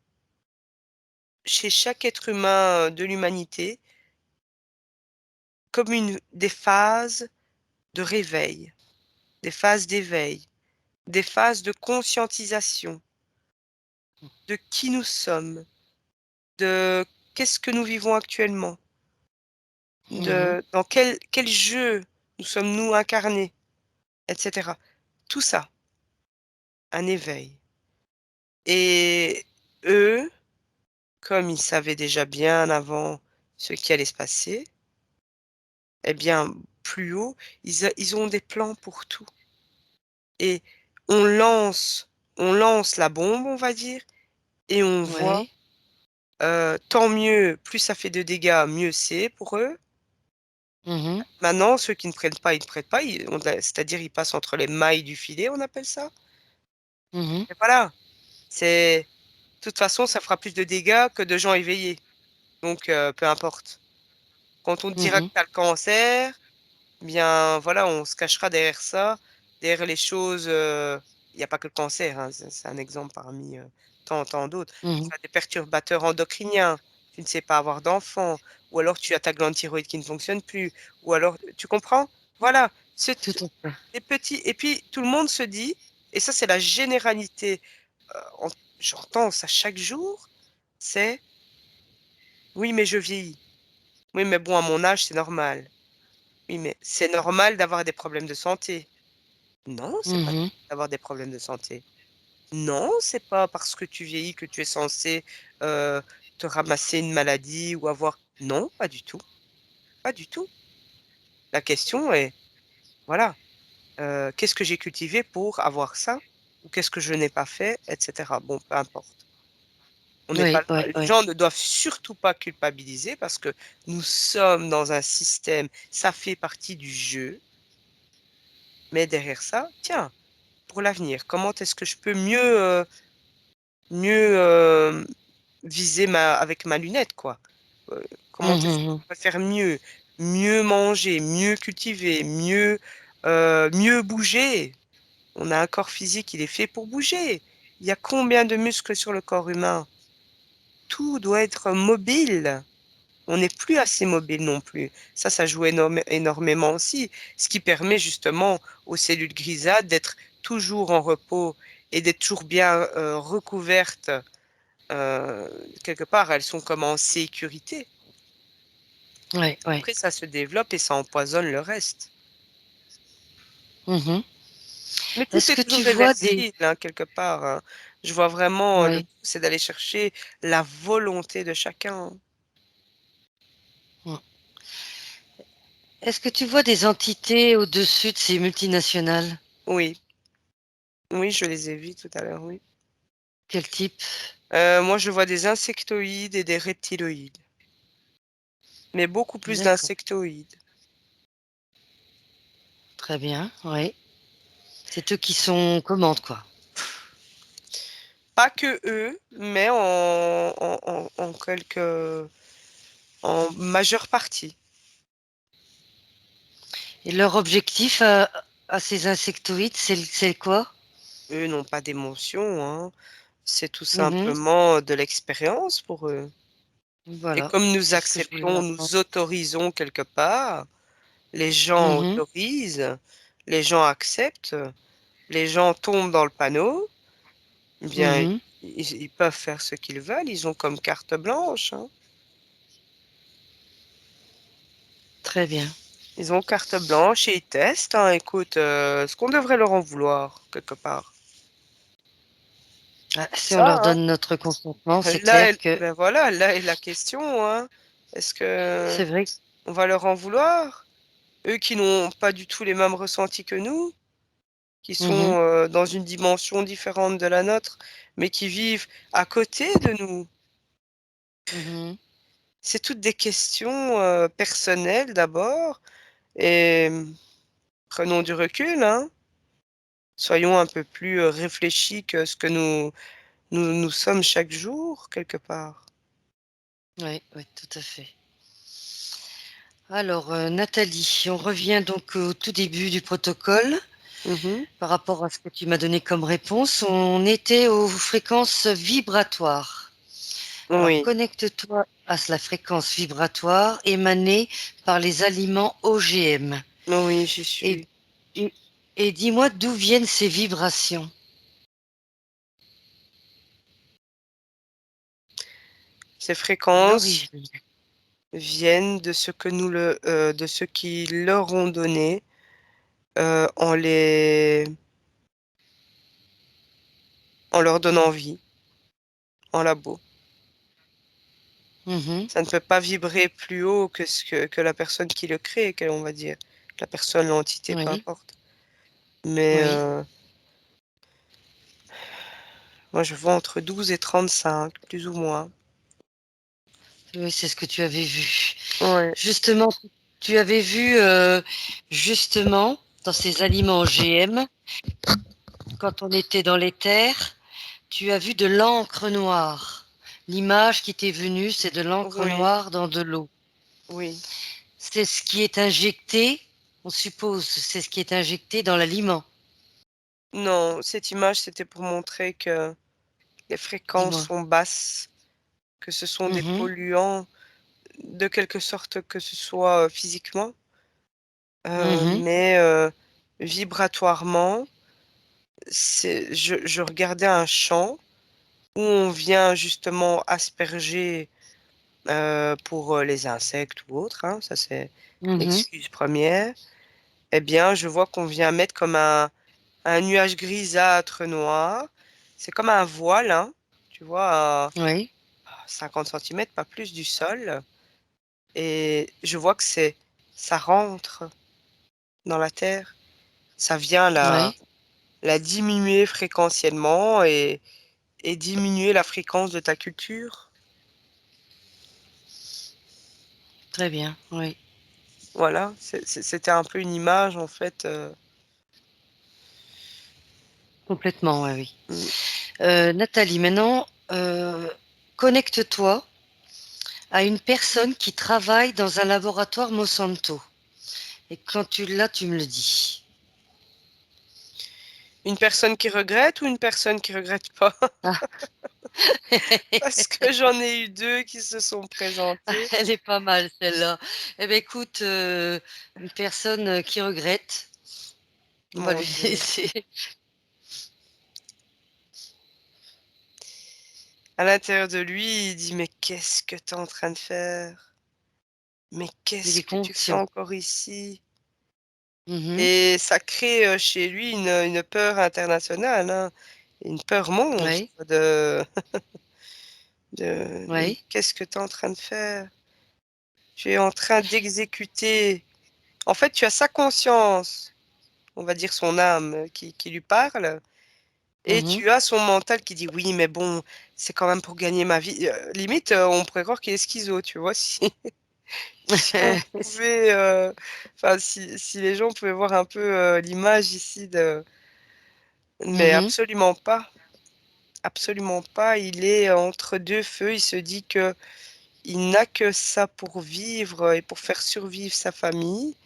chez chaque être humain de l'humanité, comme des phases de réveil, des phases d'éveil, des phases de conscientisation de qui nous sommes, de qu'est-ce que nous vivons actuellement, Mhm, dans quel jeu nous sommes-nous incarnés, etc. Tout ça, un éveil. Et eux, comme ils savaient déjà bien avant ce qui allait se passer, eh bien, plus haut, ils ont des plans pour tout. Et on lance, on lance la bombe, on va dire, et on voit, oui. tant mieux, plus ça fait de dégâts, mieux c'est pour eux. Mhm, Maintenant, ceux qui ne prennent pas, ils ne prennent pas, c'est-à-dire ils passent entre les mailles du filet, on appelle ça. mhm, Et voilà, c'est de toute façon, ça fera plus de dégâts que de gens éveillés. Donc, peu importe. Quand on te dira que mhm, tu as le cancer, bien voilà, on se cachera derrière ça, derrière les choses. Il n'y a pas que le cancer, hein, c'est un exemple parmi tant d'autres. mhm, Tu as des perturbateurs endocriniens, tu ne sais pas avoir d'enfant, ou alors tu as ta glande thyroïde qui ne fonctionne plus, ou alors, tu comprends? Voilà, tout à fait. des petits. Et puis tout le monde se dit, et ça c'est la généralité, en- j'entends ça chaque jour, c'est oui mais je vieillis. Oui mais bon à mon âge c'est normal. Oui mais c'est normal d'avoir des problèmes de santé. Non, c'est pas Mhm, d'avoir des problèmes de santé. Non, c'est pas parce que tu vieillis que tu es censé euh, te ramasser une maladie ou avoir. Non, pas du tout, pas du tout. La question est, voilà, qu'est-ce que j'ai cultivé pour avoir ça? Ou qu'est-ce que je n'ai pas fait, etc. Bon, peu importe. On n'est pas Oui, là. oui, Les oui. gens ne doivent surtout pas culpabiliser parce que nous sommes dans un système, ça fait partie du jeu. Mais derrière ça, tiens, pour l'avenir, comment est-ce que je peux mieux viser avec ma lunette, quoi? Comment est-ce que Mhm, je peux faire mieux manger, mieux cultiver, mieux bouger? On a un corps physique, il est fait pour bouger. Il y a combien de muscles sur le corps humain? Tout doit être mobile. On n'est plus assez mobile non plus. Ça joue énormément aussi, ce qui permet justement aux cellules grisâtres d'être toujours en repos et d'être toujours bien recouvertes. euh, Quelque part, elles sont comme en sécurité. oui, oui. Après, ça se développe et ça empoisonne le reste. Mhm. Mais tout Est-ce est que toujours tu vois des... réversible, hein, quelque part, hein. Je vois vraiment, le Oui. tout, c'est d'aller chercher la volonté de chacun. Mm. Est-ce que tu vois des entités au-dessus de ces multinationales? Oui, oui, je les ai vus tout à l'heure, oui. Quel type? Moi, je vois des insectoïdes et des reptiloïdes, mais beaucoup plus D'accord. d'insectoïdes. Très bien, oui. C'est eux qui sont commandes, quoi. Pas que eux, mais en majeure partie. Et leur objectif à ces insectoïdes, c'est quoi? Eux n'ont pas d'émotion, hein. C'est tout Mhm. simplement de l'expérience pour eux. Et Voilà, comme nous c'est ce que je voulais acceptons, entendre. nous autorisons quelque part, les gens Mhm. autorisent, les gens acceptent, les gens tombent dans le panneau, eh bien, Mhm. ils peuvent faire ce qu'ils veulent, ils ont comme carte blanche, hein. Très bien. Ils ont carte blanche et ils testent, hein. Écoute, ce qu'on devrait leur en vouloir, quelque part. Ah, si on Ça, leur hein. donne notre consentement, c'est Là, clair que ben voilà, là est la question, hein. Est-ce que c'est vrai. on va leur en vouloir? Eux qui n'ont pas du tout les mêmes ressentis que nous, qui Mhm. sont dans une dimension différente de la nôtre, mais qui vivent à côté de nous. Mhm. C'est toutes des questions personnelles d'abord, et prenons du recul, hein. Soyons un peu plus réfléchis que ce que nous sommes chaque jour, quelque part. Oui, oui, tout à fait. Alors, Nathalie, on revient donc au tout début du protocole. Mhm. Par rapport à ce que tu m'as donné comme réponse, on était aux fréquences vibratoires. Alors, Oui, connecte-toi à la fréquence vibratoire émanée par les aliments OGM oui, j'y et, suis. et, et dis-moi d'où viennent ces vibrations. Ces fréquences L'origine. viennent de ce que de ce qu'ils leur ont donné en leur donnant vie, en labo. Mhm. Ça ne peut pas vibrer plus haut que la personne qui le crée, on va dire. La personne, l'entité, peu Oui, importe. Mais oui, moi, je vois entre 12 et 35, plus ou moins. oui, c'est ce que tu avais vu. Ouais, Justement, tu avais vu justement dans ces aliments OGM, quand on était dans les terres, tu as vu de l'encre noire. L'image qui t'est venue, c'est de l'encre oui, noire dans de l'eau. oui. C'est ce qui est injecté, on suppose, c'est ce qui est injecté dans l'aliment. Non, cette image, c'était pour montrer que les fréquences Dis-moi. sont basses, que ce sont des Mhm, polluants, de quelque sorte que ce soit physiquement, mhm, mais vibratoirement, je regardais un champ où on vient justement asperger pour les insectes ou autres, hein, ça c'est mhm. l'excuse première. Eh bien, je vois qu'on vient mettre comme un nuage grisâtre noir. C'est comme un voile, hein, tu vois, à Oui, 50 centimètres, pas plus du sol. Et je vois que ça rentre dans la terre. Ça vient oui, la diminuer fréquentiellement et diminuer la fréquence de ta culture. Très bien, oui. Voilà, c'était un peu une image en fait. Complètement, ouais, oui. Mm. Nathalie, maintenant, connecte-toi à une personne qui travaille dans un laboratoire Monsanto. Et quand tu l'as, tu me le dis. Une personne qui regrette ou une personne qui regrette pas? Ah. Parce que j'en ai eu deux qui se sont présentés. Elle est pas mal celle-là. Eh bien écoute, une personne qui regrette, on va Mon lui Dieu. laisser. À l'intérieur de lui, il dit, mais qu'est-ce que tu es en train de faire? Mais Il qu'est-ce est que tu fais conscient. encore ici? Mhm. Et ça crée chez lui une peur internationale, hein, une peur monstre Oui, mais oui. qu'est-ce que tu es en train de faire? Tu es en train d'exécuter. En fait, tu as sa conscience, on va dire son âme qui lui parle, et Mhm. tu as son mental qui dit oui, mais bon, c'est quand même pour gagner ma vie. Limite, on pourrait croire qu'il est schizo, tu vois, si, si on pouvait, enfin, si les gens pouvaient voir un peu l'image ici de. Mais Mhm. absolument pas. Absolument pas. Il est entre deux feux. Il se dit que il n'a que ça pour vivre et pour faire survivre sa famille.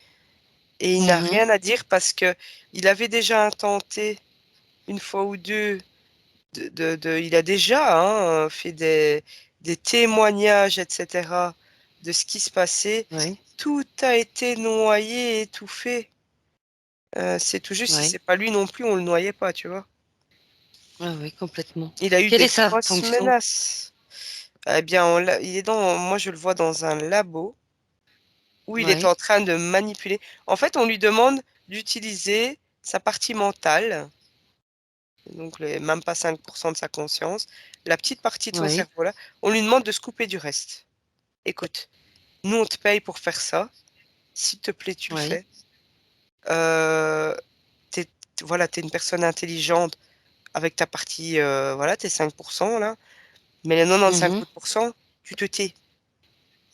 Et il n'a Mhm. rien à dire parce que il avait déjà intenté une fois ou deux. Il a déjà fait des témoignages, etc., de ce qui se passait. Oui, Tout a été noyé, étouffé. C'est tout juste, si oui. c'est pas lui non plus, on le noyait pas, tu vois. Ah oui, complètement. Il a eu Quelle des est sa grosses fonction? menaces. Eh bien, il est moi je le vois dans un labo où il est Oui, en train de manipuler. En fait, on lui demande d'utiliser sa partie mentale, donc même pas 5% de sa conscience, la petite partie de son oui, cerveau là. On lui demande de se couper du reste. Écoute, nous on te paye pour faire ça. S'il te plaît, tu le oui. fais. Euh, t'es, voilà, t'es une personne intelligente avec ta partie, voilà, tes 5% là. Mais les 95 Mhm. autres pourcents, tu te tais.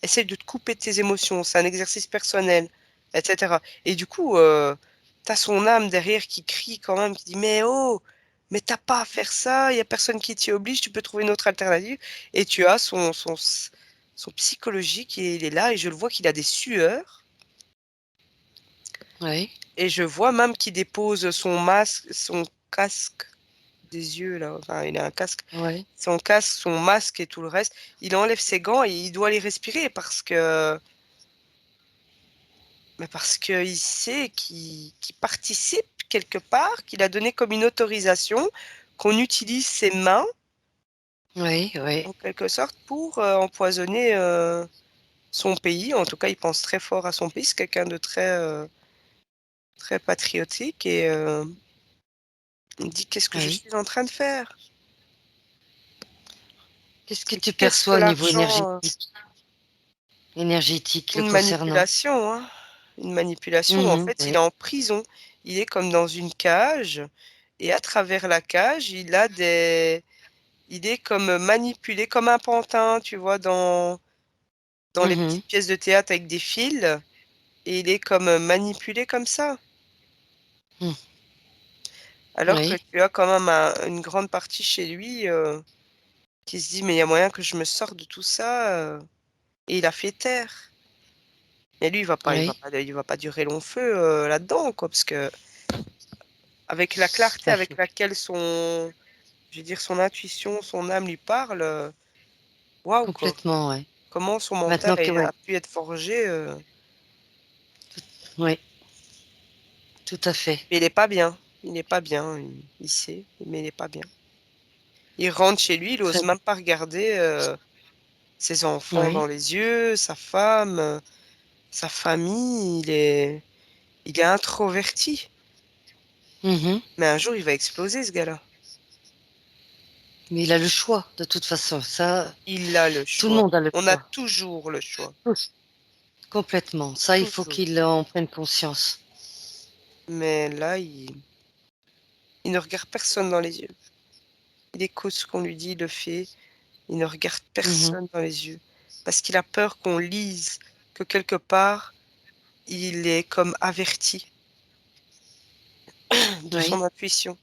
Essaye de te couper de tes émotions, c'est un exercice personnel, etc. Et du coup, t'as son âme derrière qui crie quand même, qui dit, mais oh, mais t'as pas à faire ça, il y a personne qui t'y oblige, tu peux trouver une autre alternative. Et tu as son psychologique, et il est là, et je le vois qu'il a des sueurs, Oui, et je vois même qu'il dépose son masque, son casque des yeux, là, enfin, il a un casque, oui, son casque, son masque et tout le reste. Il enlève ses gants et il doit les respirer parce qu'il sait qu'il participe quelque part, qu'il a donné comme une autorisation qu'on utilise ses mains, oui, oui. en quelque sorte, pour empoisonner son pays. En tout cas, il pense très fort à son pays. C'est quelqu'un de très patriotique et il dit, qu'est-ce que je Oui. suis en train de faire? Qu'est-ce que tu Qu'est-ce que perçois au niveau l'argent? énergétique le Une concernant? manipulation, hein. Une manipulation. En Mhm. fait, il est Oui, en prison. Il est comme dans une cage et à travers la cage, il est comme manipulé, comme un pantin, tu vois, dans les mhm. petites pièces de théâtre avec des fils, et il est comme manipulé comme ça. Mm. Alors que Oui, tu as quand même une grande partie chez lui qui se dit, mais il y a moyen que je me sorte de tout ça, et il a fait taire. Et lui, oui, il va pas durer long feu là-dedans, quoi, parce que avec la tout clarté à avec fait. laquelle je veux dire, son intuition, son âme lui parle, waouh, quoi. Complètement, oui. Comment son mental Maintenant que, oui, a pu être forgé, oui, tout à fait. mais il est pas bien. Il n'est pas bien, il sait, mais il n'est pas bien. Il rentre chez lui, il ose Très même bien. pas regarder ses enfants Oui. dans les yeux, sa femme, sa famille. Il est introverti. Mhm. Mais un jour, il va exploser, ce gars-là. Mais il a le choix, de toute façon. Ça, Il a le tout le choix. monde a le On a choix. toujours le choix. Tous. Complètement. Ça, il faut Toujours. qu'il en prenne conscience. Mais là, il ne regarde personne dans les yeux. Il écoute ce qu'on lui dit, il le fait. Il ne regarde Mhm. personne dans les yeux. Parce qu'il a peur qu'on lise que quelque part, il est comme averti de Oui. son intuition.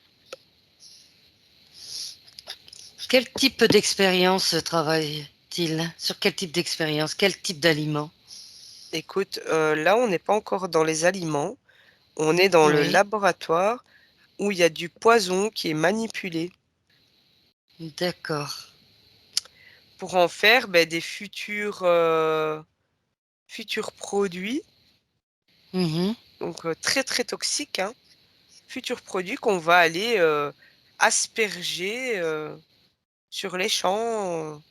Quel type d'expérience travaille-t-il? Sur quel type d'expérience? Quel type d'aliment? Écoute, là, on n'est pas encore dans les aliments. On est dans le Oui. laboratoire où il y a du poison qui est manipulé D'accord. pour en faire ben, des futurs produits, Mhm. donc très très toxiques, hein, futurs produits qu'on va aller asperger sur les champs,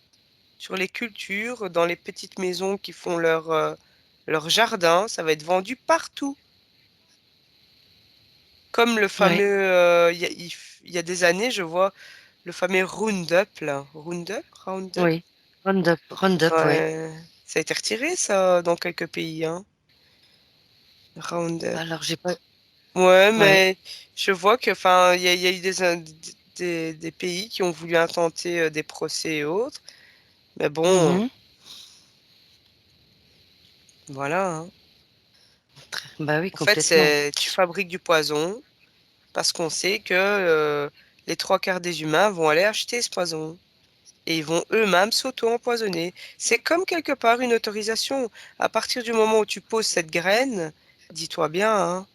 sur les cultures, dans les petites maisons qui font leur jardin. Ça va être vendu partout. Comme le fameux, Oui. il y a des années, je vois le fameux Roundup, là. Roundup. Oui. Roundup. Roundup, oui. Ouais. Ça a été retiré, ça, dans quelques pays, hein. Roundup. Alors, j'ai pas. Ouais, Oui. mais je vois que, enfin, il y a eu des pays qui ont voulu intenter des procès et autres. Mais bon, Mhm. voilà, hein. Bah oui, En fait, complètement. tu fabriques du poison parce qu'on sait que les trois quarts des humains vont aller acheter ce poison. Et ils vont eux-mêmes s'auto-empoisonner. C'est comme quelque part une autorisation. À partir du moment où tu poses cette graine, dis-toi bien, hein,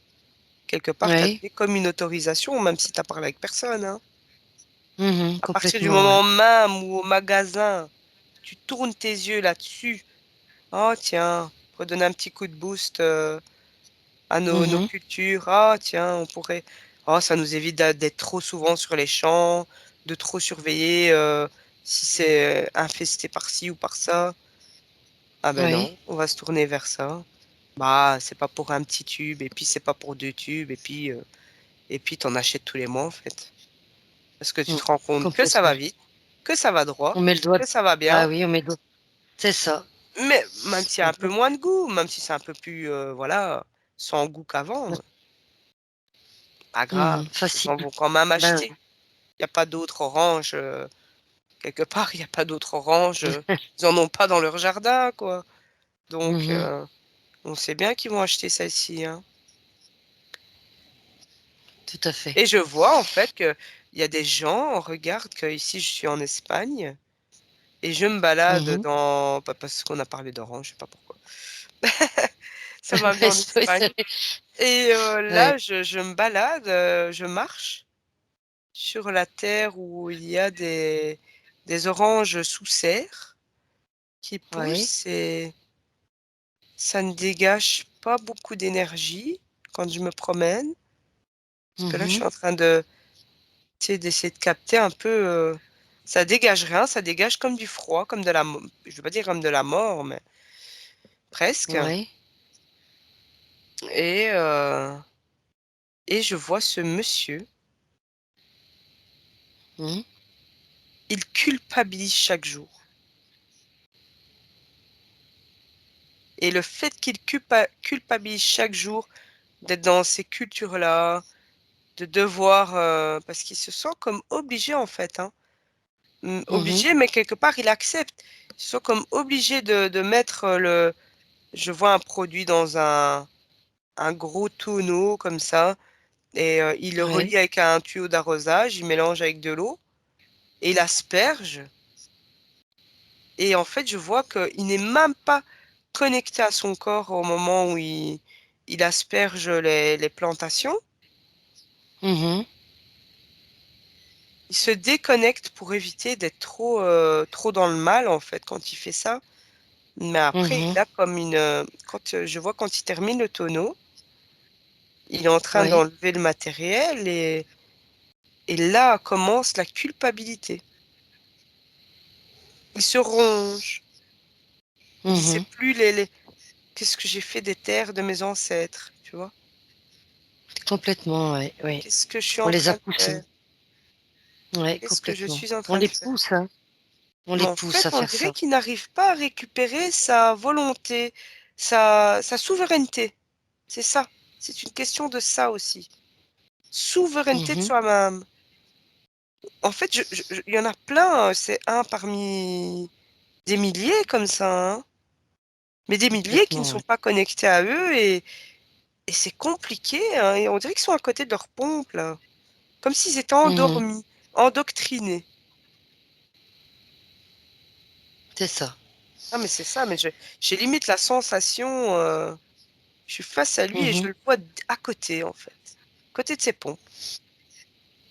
quelque part, tu as Oui. donné comme une autorisation, même si tu n'as parlé avec personne, hein. Mhm. À partir du Complètement, moment oui. même où au magasin, tu tournes tes yeux là-dessus, oh tiens, pour donner un petit coup de boost à nos Mhm. cultures, ah tiens, on pourrait, oh ça nous évite d'être trop souvent sur les champs, de trop surveiller si c'est infesté par ci ou par ça. Ah ben Oui. non, on va se tourner vers ça. Bah, c'est pas pour un petit tube, et puis c'est pas pour deux tubes, et puis t'en achètes tous les mois en fait. Parce que tu Mm. te rends compte que ça Complètement. va vite, que ça va droit, On met le doigt. que ça va Ah bien, oui, on met le doigt. C'est ça. mais même s'il y a un peu Complète- moins de goût, même si c'est un peu plus, voilà, sans goût qu'avant, pas grave, Mhm. les gens Facile. vont quand même Bah acheter. oui. Il n'y a pas d'autres oranges, quelque part, il n'y a pas d'autres oranges, ils en ont pas dans leur jardin, quoi. Donc, Mhm. on sait bien qu'ils vont acheter celle-ci, hein. Tout à fait. Et je vois en fait qu'il y a des gens, regarde que ici je suis en Espagne et je me balade Mhm. parce qu'on a parlé d'orange, je sais pas pourquoi. Ça m'a mis Oui, en Espagne. Et oui. là, je me balade, je marche sur la terre où il y a des oranges sous serre qui Oui. poussent et ça ne dégage pas beaucoup d'énergie quand je me promène. Parce que là, je suis Mhm. en train tu sais, d'essayer de capter un peu. Ça dégage rien, ça dégage comme du froid, comme de je veux pas dire comme de la mort, mais presque. Oui. Et, euh, et je vois ce monsieur, Mhm. il culpabilise chaque jour. Et le fait qu'il culpabilise chaque jour d'être dans ces cultures-là, de devoir, parce qu'il se sent comme obligé en fait, hein. Mhm. Obligé, mais quelque part il accepte. Il se sent comme obligé de mettre je vois un produit dans un gros tonneau comme ça, et il le Oui. relie avec un tuyau d'arrosage, il mélange avec de l'eau, et il asperge. Et en fait, je vois qu'il n'est même pas connecté à son corps au moment où il asperge les plantations. Mhm. Il se déconnecte pour éviter d'être trop dans le mal, en fait, quand il fait ça. Mais après, Mhm. il a comme je vois quand il termine le tonneau, il est en train Oui. d'enlever le matériel, et là commence la culpabilité. Il se ronge. Il dit, c'est Mhm. plus qu'est-ce que j'ai fait des terres de mes ancêtres, tu vois? Complètement, oui. Oui. Qu'est-ce que je suis On en les a train de poussés. faire? Oui, Qu'est-ce que je complètement. suis en On train de les faire? pousse, hein. On Mais les en pousse fait, à on faire dirait ça. qu'il n'arrive pas à récupérer sa volonté, sa souveraineté. C'est ça. C'est une question de ça aussi. Souveraineté de Mhm. soi-même. En fait, il y en a plein, c'est un parmi des milliers comme ça, hein. Mais des milliers qui ne Complètement, sont ouais. pas connectés à eux et c'est compliqué, hein, et on dirait qu'ils sont à côté de leur pompe, là. Comme s'ils étaient Mhm. endormis, endoctrinés. C'est ça. Ah, mais c'est ça, mais j'ai limite la sensation, je suis face à lui et je Mhm. le vois à côté, en fait. À côté de ses pompes.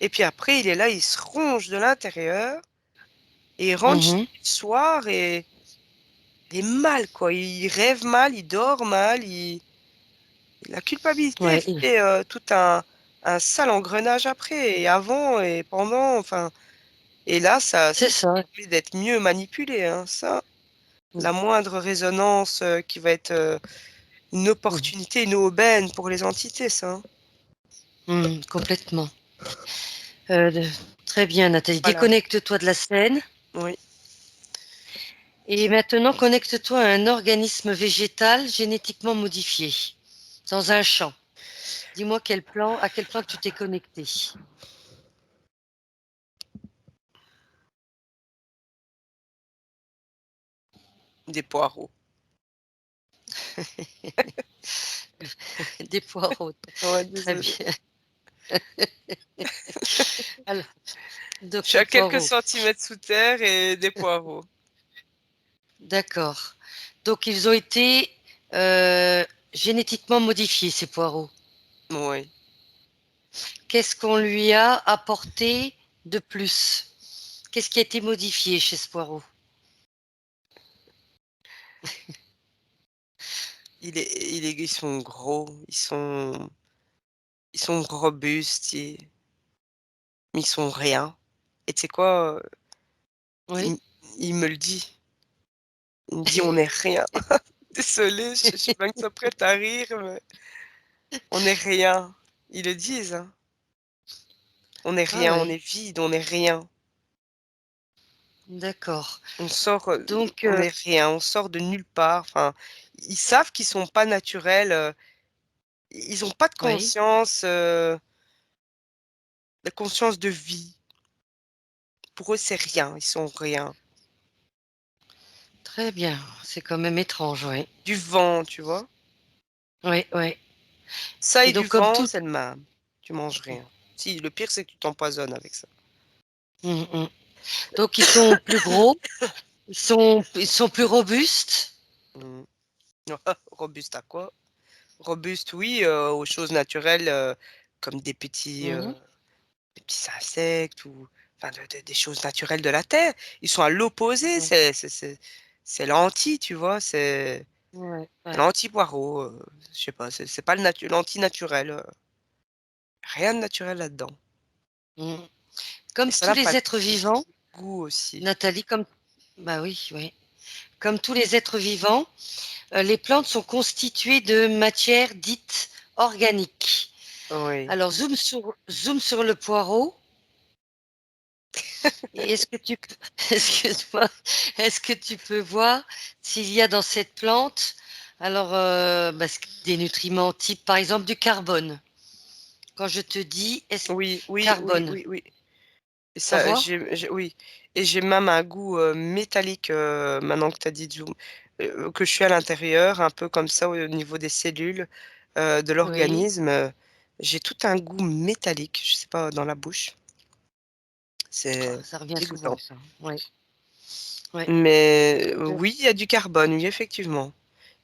Et puis après, il est là, il se ronge de l'intérieur et il rentre chez Mhm. lui le soir et il est mal, quoi. Il rêve mal, il dort mal, la culpabilité Ouais, fait tout un sale engrenage après, et avant et pendant, enfin. Et là, ça c'est te ça. permet d'être mieux manipulé, hein. Ça, la moindre résonance qui va être une Mhm. opportunité, une aubaine pour les entités, ça, hein. Mhm. Complètement. Euh, de- Très bien, Nathalie. Voilà. Déconnecte-toi de la scène. Oui. Et maintenant, connecte-toi à un organisme végétal génétiquement modifié dans un champ. Dis-moi à quel plan tu t'es connecté. Des poireaux. Des poireaux. Ouais, Très désolé. bien. Alors, Je suis donc les à quelques poireaux. centimètres sous terre et des poireaux. D'accord. Donc ils ont été euh, génétiquement modifiés, ces poireaux. Oui. Qu'est-ce qu'on lui a apporté de plus? Qu'est-ce qui a été modifié chez ce poireau? Ils sont gros, ils sont robustes, mais ils sont rien. Et tu sais quoi, Oui. il, il me le dit. Il me dit on est rien. Désolée, je suis bien que tu sois prête à rire, mais on est rien. Ils le disent, hein. On est Ah rien, on oui, est vide, on est rien. d'accord. On sort, Donc, on est rien, on sort de nulle part. Enfin, ils savent qu'ils sont pas naturels. Ils ont pas oui, de conscience de vie. Pour eux, c'est rien. Ils sont rien. très bien. C'est quand même étrange, oui. Du vent, tu vois. Oui, oui. Ça Et et du donc, comme vent, tout, c'est le même. Tu manges rien. Si, le pire, c'est que tu t'empoisonnes avec ça. hum, hum. Donc ils sont plus gros, ils sont plus robustes. Mm. Robuste à quoi? Robuste, oui, aux choses naturelles, comme Mhm. des petits insectes ou enfin, des choses naturelles de la terre. Ils sont à l'opposé, Ouais, c'est l'anti, tu vois, ouais, c'est ouais. l'anti-poireau. Je sais pas, c'est pas l'anti-naturel. Rien de naturel là-dedans. Mhm. Et Comme ça tous n'a pas les de êtres vivants, goût aussi. Nathalie, bah oui, oui. Comme tous les êtres vivants, les plantes sont constituées de matière dite organique. Oui. Alors, zoom sur le poireau. Et excuse-moi, est-ce que tu peux voir s'il y a dans cette plante, alors, des nutriments type, par exemple, du carbone. Quand je te dis Oui, oui, oui, carbone, oui, oui. Et ça ça, voit? oui. Et j'ai même un goût métallique maintenant que tu as dit zoom, que je suis à l'intérieur, un peu comme ça au niveau des cellules de Oui, l'organisme. J'ai tout un goût métallique, je sais pas, dans la bouche. ah, C'est ça revient souvent, dégoûtant. ça. Oui, oui. Mais Je- oui, il y a du carbone, oui, effectivement.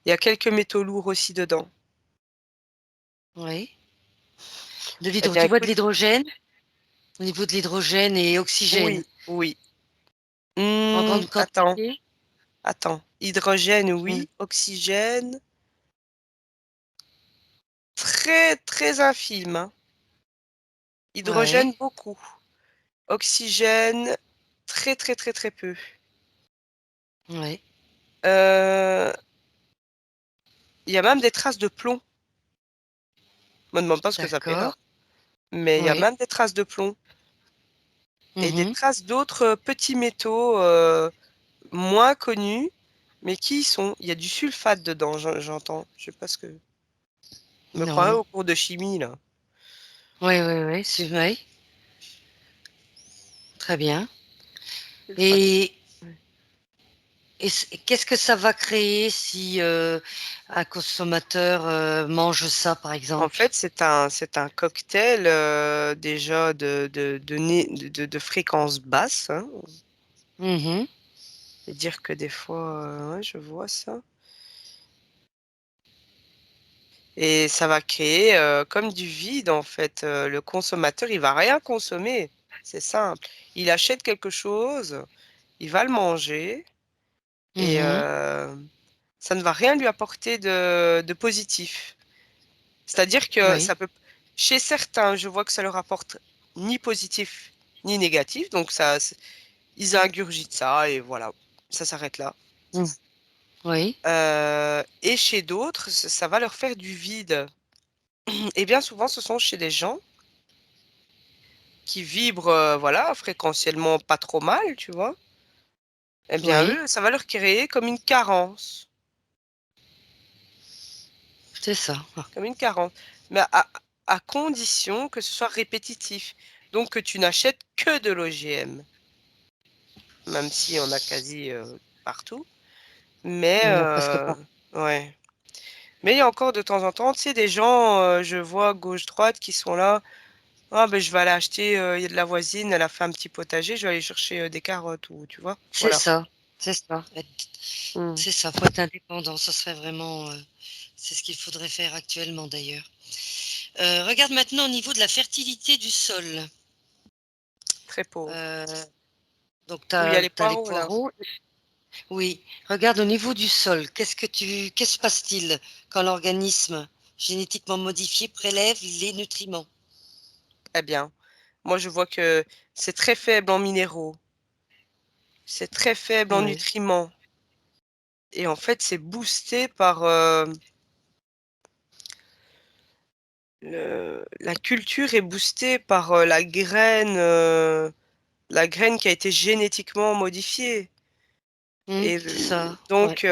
Il y a quelques métaux lourds aussi dedans. Oui. Eh bien, Tu vois de écoute, l'hydrogène? Au niveau de l'hydrogène et oxygène, oui, oui. en grande Attends, quantité? attends. Hydrogène, Mm. oui. Oxygène, très, très infime, hein. Ouais, Hydrogène, beaucoup. Oxygène, très, très, très, très peu. ouais, Euh, Il y a même des traces de plomb. Je me demande pas ce que ça fait là. d'accord. Mais il y a Oui. même des traces de plomb et des Mhm. traces d'autres petits métaux moins connus, mais qui y sont. Il y a du sulfate dedans, j'entends. Je sais pas ce que. Je me croirais Non. au cours de chimie, là. Oui, oui, oui, c'est vrai. Très bien. Ultra. Et, Ouais. qu'est-ce que ça va créer si un consommateur mange ça, par En exemple? fait, c'est un cocktail déjà de fréquence basse, hein. Mhm. Et dire que des fois, ouais, je vois ça. Et ça va créer comme du vide, en fait. Le consommateur, il va rien consommer. C'est simple. Il achète quelque chose, il va le manger et Mhm. ça ne va rien lui apporter de positif. C'est-à-dire que Oui, ça peut, chez certains, je vois que ça leur apporte ni positif ni négatif. Donc ils ingurgitent ça et voilà, ça s'arrête là. mm, oui, Et chez d'autres, ça va leur faire du vide. Et bien souvent, ce sont chez des gens qui vibrent, voilà, fréquentiellement pas trop mal, tu vois. Eh bien, oui, eux, ça va leur créer comme une carence, c'est ça. comme une carence. Mais à condition que ce soit répétitif. Donc, que tu n'achètes que de l'OGM, même si on a quasi partout. Mais, Il y en a presque pas. ouais. Mais il y a encore de temps en temps, tu sais, des gens, je vois gauche-droite qui sont là. Ah, ben, je vais aller acheter, il y a de la voisine, elle a fait un petit potager, je vais aller chercher des carottes ou, tu vois. C'est Voilà. ça, c'est ça. Mm. C'est ça, faut être indépendant. Ce serait vraiment, c'est ce qu'il faudrait faire actuellement d'ailleurs. Regarde maintenant au niveau de la fertilité du sol. Très pauvre. Euh, donc, tu Où il y a as, les les poireaux, là. poireaux. Oui, regarde au niveau du sol. Qu'est-ce se passe-t-il quand l'organisme génétiquement modifié prélève les nutriments? Eh bien, moi, je vois que c'est très faible en minéraux, c'est très faible en Oui. nutriments. Et en fait, c'est boosté par la culture est boostée par la graine qui a été génétiquement modifiée. Et C'est ça, ouais. donc,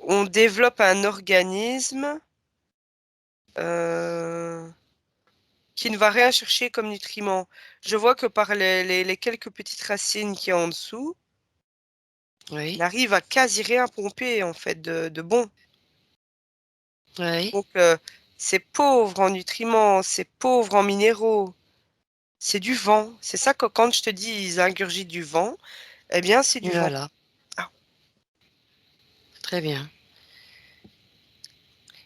on développe un organisme euh, qui ne va rien chercher comme nutriments. Je vois que par les quelques petites racines qui y a en dessous, il Oui, arrive à quasi rien pomper en fait de bon. oui, Donc c'est pauvre en nutriments, c'est pauvre en minéraux, c'est du vent. C'est ça que quand je te dis ils ingurgitent du vent, eh bien c'est du vent. voilà, Ah, très bien.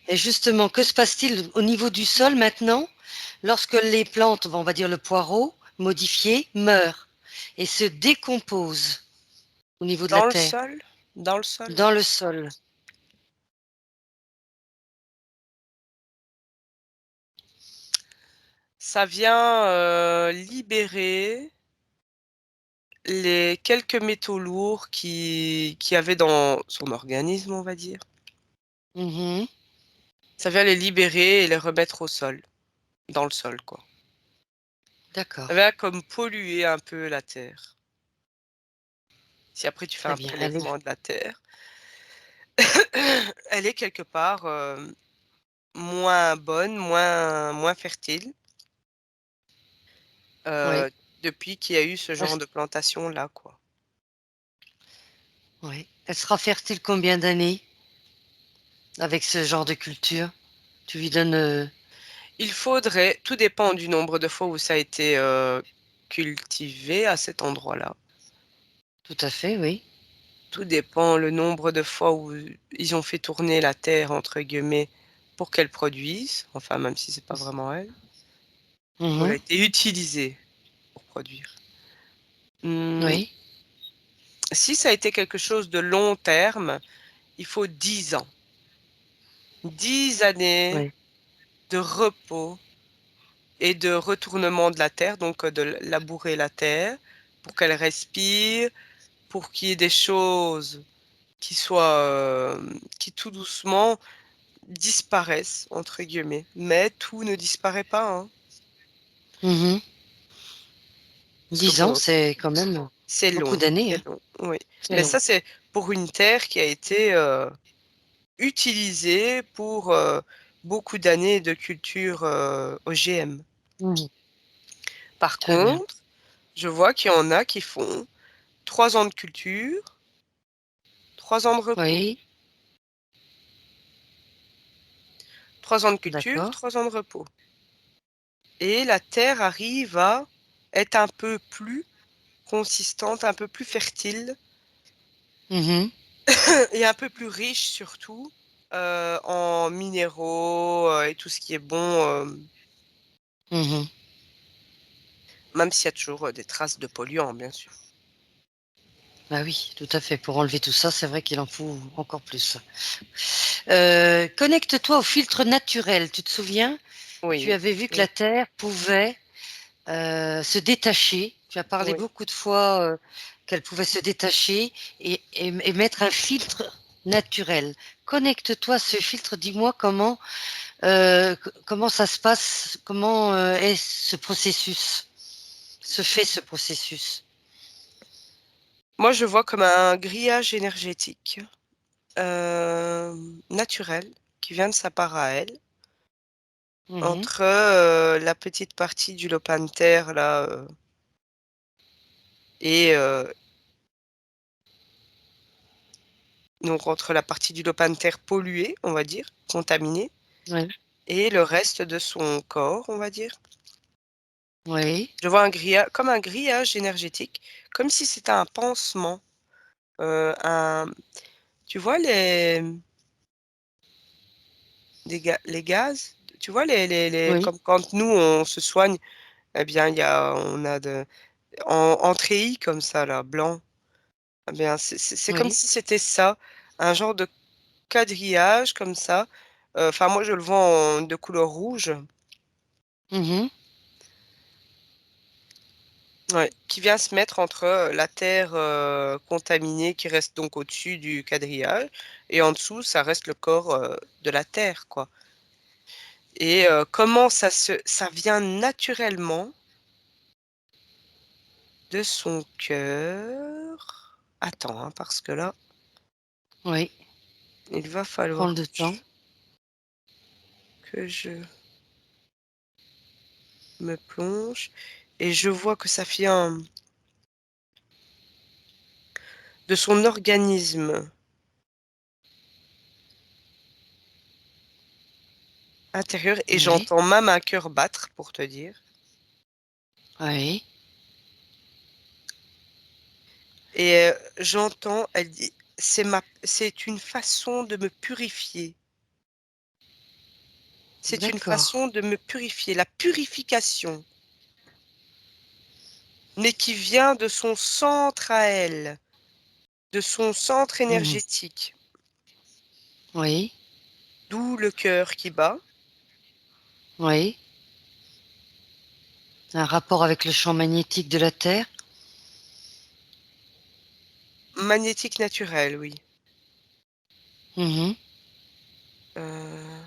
Et justement, que se passe-t-il au niveau du sol maintenant lorsque les plantes, on va dire le poireau, modifié, meurent et se décomposent au niveau de la dans le terre, sol, dans le sol. dans le sol? Ça vient libérer les quelques métaux lourds qui avait dans son organisme, on va dire. Mhm. Ça vient les libérer et les remettre au sol, dans le sol, quoi. D'accord, Ça vient comme polluer un peu la terre. Si après tu fais très un bien. Allez, prélèvement de la terre, elle est quelque part moins bonne, moins fertile, oui, euh, depuis qu'il y a eu ce elle, genre de plantation-là, quoi. oui. Elle sera fertile combien d'années avec ce genre de culture? Tu lui donnes Il faudrait, tout dépend du nombre de fois où ça a été cultivé à cet endroit-là. tout à fait, oui. Tout dépend le nombre de fois où ils ont fait tourner la terre, entre guillemets, pour qu'elle produise, enfin même si c'est pas vraiment elle, où elle a Mhm. été utilisée pour produire. Hmm, Oui, si ça a été quelque chose de long terme, il faut 10 ans. 10 années oui. de repos et de retournement de la terre, donc de labourer la terre pour qu'elle respire, pour qu'il y ait des choses qui soient, qui tout doucement disparaissent, entre guillemets. Mais tout ne disparaît pas, hein. Mhm. Parce que 10 ans, bon, c'est quand même c'est beaucoup long, d'années, c'est hein. long, oui. C'est Mais long. ça, c'est pour une terre qui a été utilisée pour beaucoup d'années de culture OGM. Mhm. Par Très bien. contre, Je vois qu'il y en a qui font 3 ans de culture, 3 ans de repos. Oui, 3 ans de culture, d'accord. 3 ans de repos. Et la terre arrive à être un peu plus consistante, un peu plus fertile Mhm, et un peu plus riche surtout en minéraux et tout ce qui est bon, mhm. même s'il y a toujours des traces de polluants, bien sûr. Bah oui, tout à fait. Pour enlever tout ça, c'est vrai qu'il en faut encore plus. Connecte-toi au filtre naturel. Tu te souviens? Tu Oui, avais vu que la oui, Terre pouvait se détacher. Tu as parlé oui. beaucoup de fois qu'elle pouvait se détacher et mettre un filtre naturel. Connecte-toi à ce filtre. Dis-moi comment ça se passe, comment est ce processus, se fait ce processus. Moi, je vois comme un grillage énergétique euh, naturel qui vient de sa part à elle, Mhm, entre la petite partie du lopin de terre là et donc entre la partie du lopin de terre polluée, on va dire, contaminée, oui, et le reste de son corps, on va dire. oui, Je vois un grillage, comme un grillage énergétique, comme si c'était un pansement. Un, tu vois les gaz, tu vois oui, comme quand nous on se soigne, eh bien on a en treillis comme ça là, blanc. Eh bien c'est comme oui. si c'était ça, un genre de quadrillage comme ça. Enfin moi je le vois de couleur rouge. Mhm, Ouais, qui vient se mettre entre la terre contaminée qui reste donc au-dessus du quadrillage et en dessous, ça reste le corps de la terre, quoi. Et comment ça vient naturellement de son cœur. Attends, hein, parce que là, oui. il va Prends falloir le temps. que je me plonge et je vois que ça vient de son organisme intérieur et Oui, j'entends même un cœur battre pour te dire. oui. Et j'entends, elle dit, c'est une façon de me purifier. C'est une D'accord. façon de me purifier, la purification, mais qui vient de son centre à elle, de son centre Mhm. énergétique, Oui, d'où le cœur qui bat, oui. Un rapport avec le champ magnétique de la Terre. magnétique naturel, oui. Mhm, Euh,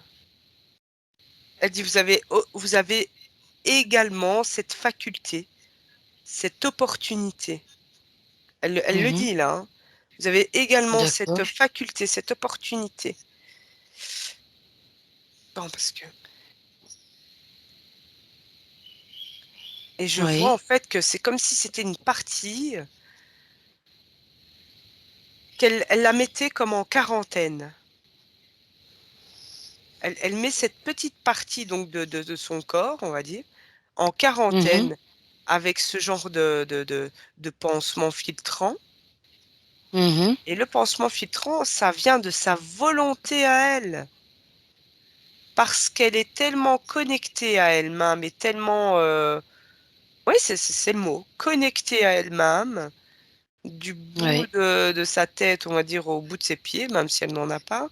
elle dit, vous avez également cette faculté, cette opportunité. Elle le mhm. dit là, hein. Vous avez également cette D'accord. faculté, cette opportunité. Non, parce que et je vois en Oui. fait que c'est comme si c'était une partie elle la mettait comme en quarantaine. Elle met cette petite partie donc de son corps, on va dire, en Mhm, quarantaine avec ce genre de pansement filtrant. mhm. Et le pansement filtrant, ça vient de sa volonté à elle, parce qu'elle est tellement connectée à elle-même et tellement, oui, c'est le mot, connectée à elle-même, du bout Oui. de sa tête, on va dire, au bout de ses pieds, même si elle n'en a pas.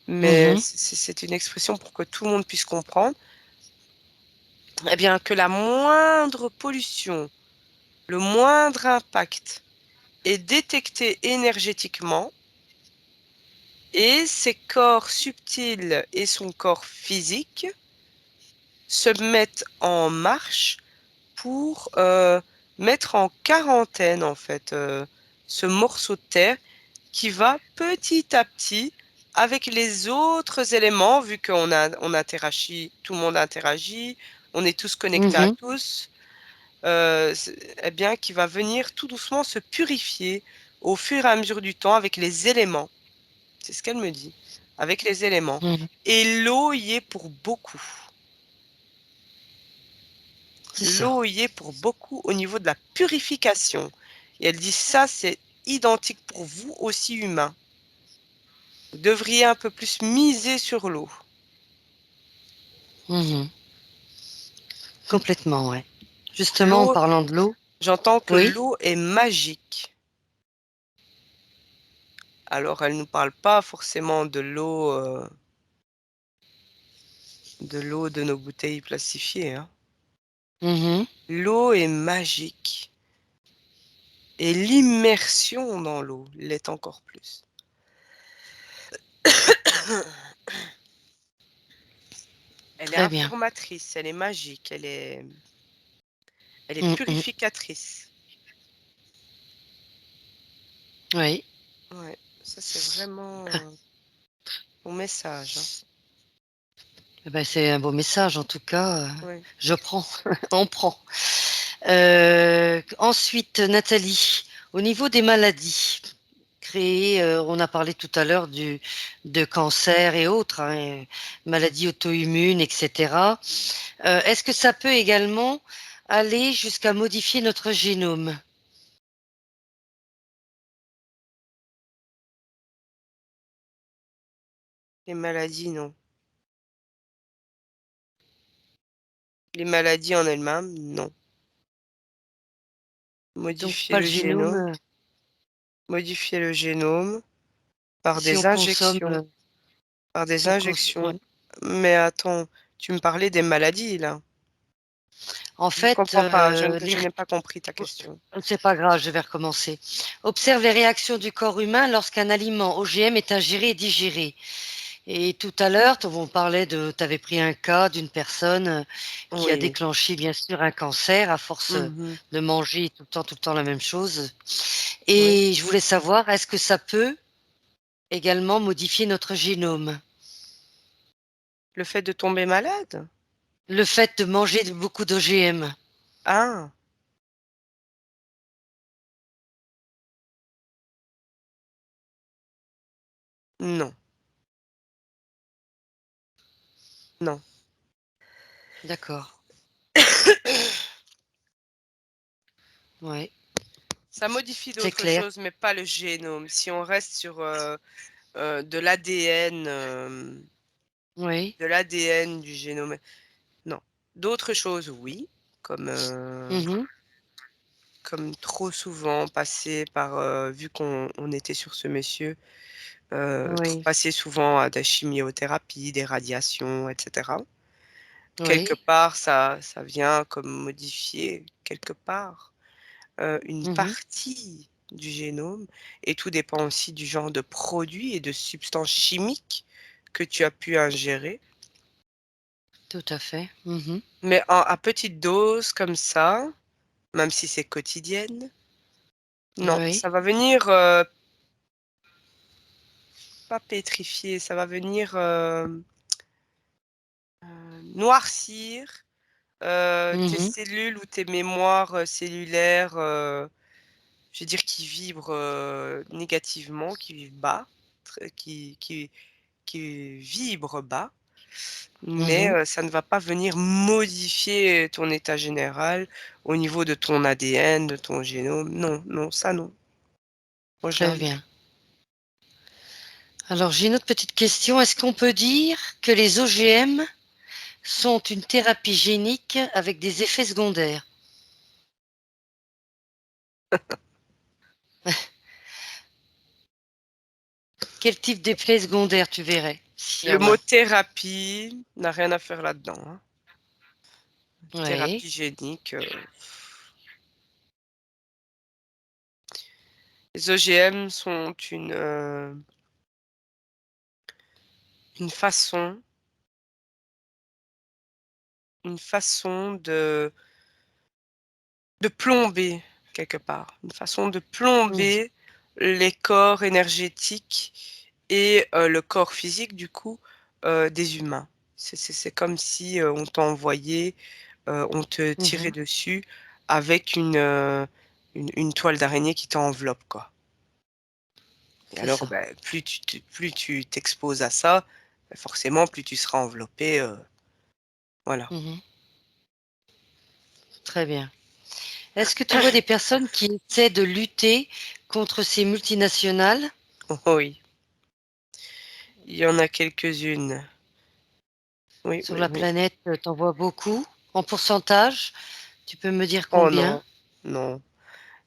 Mais Mhm. c'est une expression pour que tout le monde puisse comprendre. Eh bien, que la moindre pollution, le moindre impact est détecté énergétiquement et ses corps subtils et son corps physique se mettent en marche pour mettre en quarantaine, en fait, ce morceau de terre qui va petit à petit avec les autres éléments, vu on interagit, tout le monde interagit, on est tous connectés à Mhm. tous, eh bien, qui va venir tout doucement se purifier au fur et à mesure du temps avec les éléments. C'est ce qu'elle me dit, avec les éléments. Mhm. Et l'eau y est pour beaucoup. C'est ça. L'eau y est pour beaucoup au niveau de la purification. Et elle dit ça, c'est identique pour vous aussi humains. Vous devriez un peu plus miser sur l'eau. Mhm. Complètement, ouais. Justement, en L'eau, parlant de l'eau, j'entends que oui. l'eau est magique. Alors, elle ne nous parle pas forcément de l'eau de nos bouteilles plastifiées, hein. Mhm. L'eau est magique. Et l'immersion dans l'eau l'est encore plus. Elle est Très bien. informatrice, elle est magique, elle est Mhm. purificatrice. Oui. Ouais, ça c'est vraiment ton message, hein. Eh ben, c'est un beau message, en tout cas. Ouais. Je prends, on prend. Ensuite, Nathalie, au niveau des maladies créées, on a parlé tout à l'heure de cancer et autres, hein, maladies auto-immunes, etc. Est-ce que ça peut également aller jusqu'à modifier notre génome? Les maladies, non. Les maladies en elles-mêmes, non. Donc Modifier pas le le génome génome, modifier le génome par si des on consomme, injections, par des si on consomme. injections. Mais attends, tu me parlais des maladies là. En Je fait, comprends pas, je n'ai pas compris ta question. c'est pas grave, je vais recommencer. Observe les réactions du corps humain lorsqu'un aliment OGM est ingéré et digéré. Et tout à l'heure, on parlait de, tu avais pris un cas d'une personne qui a Oui. déclenché bien sûr un cancer à force Mhm. de manger tout le temps la même chose. Oui. Et je voulais savoir, est-ce que ça peut également modifier notre génome? Le fait de tomber malade? Le fait de manger beaucoup d'OGM. Ah, non, non. D'accord. Ouais, Ça modifie c'est d'autres clair. choses, mais pas le génome. Si on reste sur de l'ADN, Oui. de l'ADN du génome, non. D'autres choses, oui, comme, Mhm. comme trop souvent passé par, vu qu'on était sur ce monsieur, Oui. passer souvent à des chimiothérapies, des radiations, etc. Quelque Oui. part, ça vient comme modifier, quelque part, une Mhm. partie du génome et tout dépend aussi du genre de produit et de substances chimiques que tu as pu ingérer. Tout à fait. Mhm. Mais à petite dose comme ça, même si c'est quotidienne, non, Oui. ça va venir, pas pétrifier, ça va venir, noircir, tes Mhm. cellules ou tes mémoires, cellulaires, je veux dire qui vibrent, négativement, qui vivent bas, tr qui vibrent bas, mais Mhm. ça ne va pas venir modifier ton état général au niveau de ton ADN, de ton génome. Non, non, ça non. Moi Très jamais. bien. Alors, j'ai une autre petite question. Est-ce qu'on peut dire que les OGM sont une thérapie génique avec des effets secondaires? Quel type d'effets secondaires tu verrais, s'il y Le en mot a? thérapie n'a rien à faire là-dedans, hein. Oui. Thérapie génique, les OGM sont une façon une façon de plomber quelque part, une façon de Mhm. plomber les corps énergétiques et le corps physique du coup, des humains. C'est comme si, on t'envoyait, on te tirait Mhm. dessus avec une toile d'araignée qui t'enveloppe, quoi. Et C'est alors, ça. ben, plus tu t'exposes à ça, ben, forcément, plus tu seras enveloppé, voilà. Mmh. Très bien. Est-ce que tu vois des personnes qui essaient de lutter contre ces multinationales Oui, il y en a quelques-unes. Oui, sur oui, la oui. planète? Tu en vois beaucoup? En pourcentage, tu peux me dire Oh combien? non, non,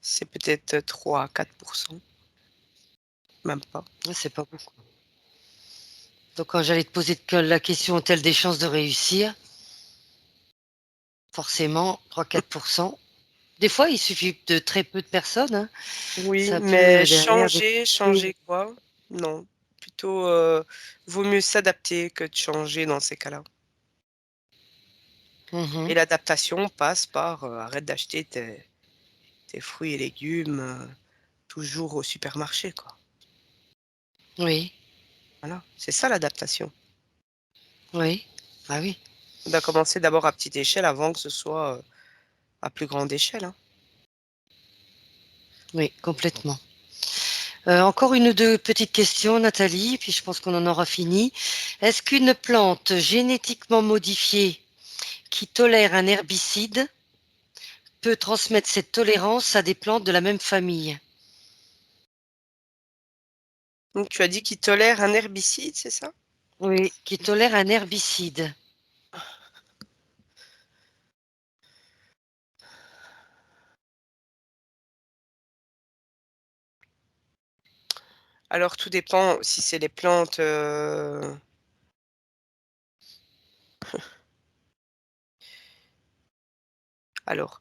c'est peut-être 3 à 4%, même pas. Ouais, c'est pas beaucoup. Donc quand j'allais te poser la question, ont-elles des chances de réussir? Forcément, 3-4%. Des fois, il suffit de très peu de personnes, hein. Oui, Ça mais peut derrière déclencher. changer quoi? Non, plutôt, vaut mieux s'adapter que de changer dans ces cas-là. Et Mmh. l'adaptation passe par, arrête d'acheter tes fruits et légumes, toujours au supermarché, quoi. Oui, Voilà, c'est ça l'adaptation. oui. Ah oui, On doit commencer d'abord à petite échelle avant que ce soit, à plus grande échelle, hein. oui, complètement. Encore une ou 2 petites questions, Nathalie, puis je pense qu'on en aura fini. Est-ce qu'une plante génétiquement modifiée qui tolère un herbicide peut transmettre cette tolérance à des plantes de la même famille? Donc tu as dit qu'il tolère un herbicide, c'est ça? Oui, qui tolère un herbicide. Alors tout dépend si c'est les plantes, alors,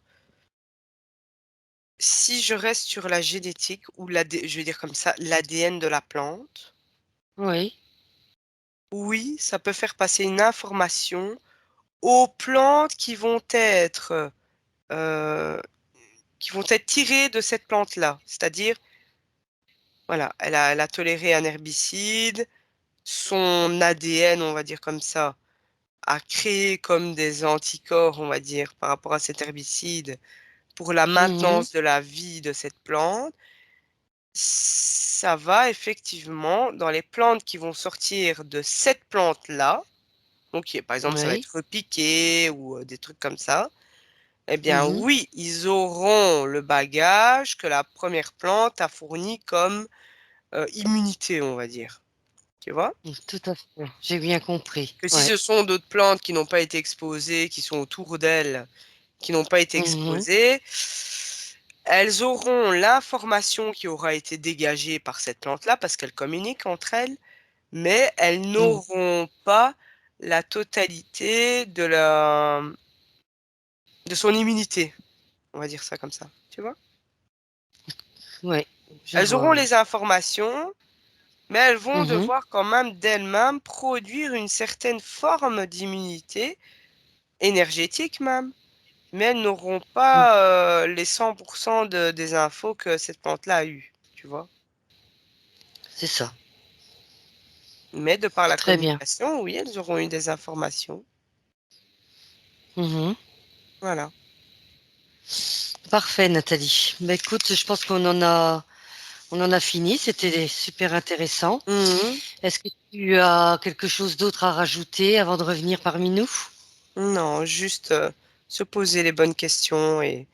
si je reste sur la génétique ou je vais dire comme ça, l'ADN de la plante, Oui. oui, ça peut faire passer une information aux plantes heu, qui vont être tirées de cette plante-là. C'est-à-dire, voilà, elle a toléré un herbicide, son ADN, on va dire comme ça, a créé comme des anticorps, on va dire, par rapport à cet herbicide pour la Mmh. maintenance de la vie de cette plante. Ça va effectivement dans les plantes qui vont sortir de cette plante-là, donc qui par exemple, ça va Oui. être repiqué ou, des trucs comme ça. Eh bien Mmh. oui, ils auront le bagage que la première plante a fourni comme, immunité, on va dire. Tu vois? Tout à fait, j'ai bien compris. Que si Ouais. ce sont d'autres plantes qui n'ont pas été exposées, qui sont autour d'elles, qui n'ont pas été Mmh. exposées, elles auront l'information qui aura été dégagée par cette plante-là, parce qu'elles communiquent entre elles, mais elles Mmh. n'auront pas la totalité de son immunité, on va dire ça comme ça, tu vois? Ouais, je Elles vois, auront ouais. les informations, mais elles vont Mmh. devoir quand même d'elles-mêmes produire une certaine forme d'immunité, énergétique même, mais elles n'auront Mmh. pas, les 100 des infos que cette plante-là a eues, tu vois? C'est ça. Mais de par la Très bien. communication, oui, elles auront eu des informations. Mmh. Voilà. Parfait, Nathalie. Bah, écoute, je pense on en a fini. C'était super intéressant. Mmh. Est-ce que tu as quelque chose d'autre à rajouter avant de revenir parmi nous? Non, juste, se poser les bonnes questions et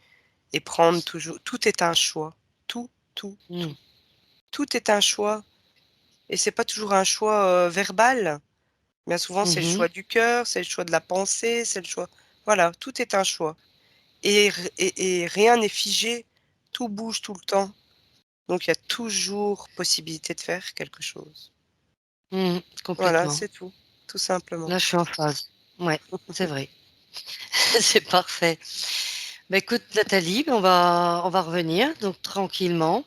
prendre toujours tout est un choix. Tout, tout, Mmh. tout. Tout est un choix et c'est pas toujours un choix, verbal. Bien souvent, c'est le Mmh. choix du cœur, c'est le choix de la pensée, c'est le choix voilà, tout est un choix et rien n'est figé, tout bouge tout le temps. Donc il y a toujours possibilité de faire quelque chose. Mmh. Voilà, Complètement. c'est tout, tout simplement. Là, je suis en phase. Ouais, c'est vrai. C'est parfait. Bah, écoute, Nathalie, on va revenir donc tranquillement.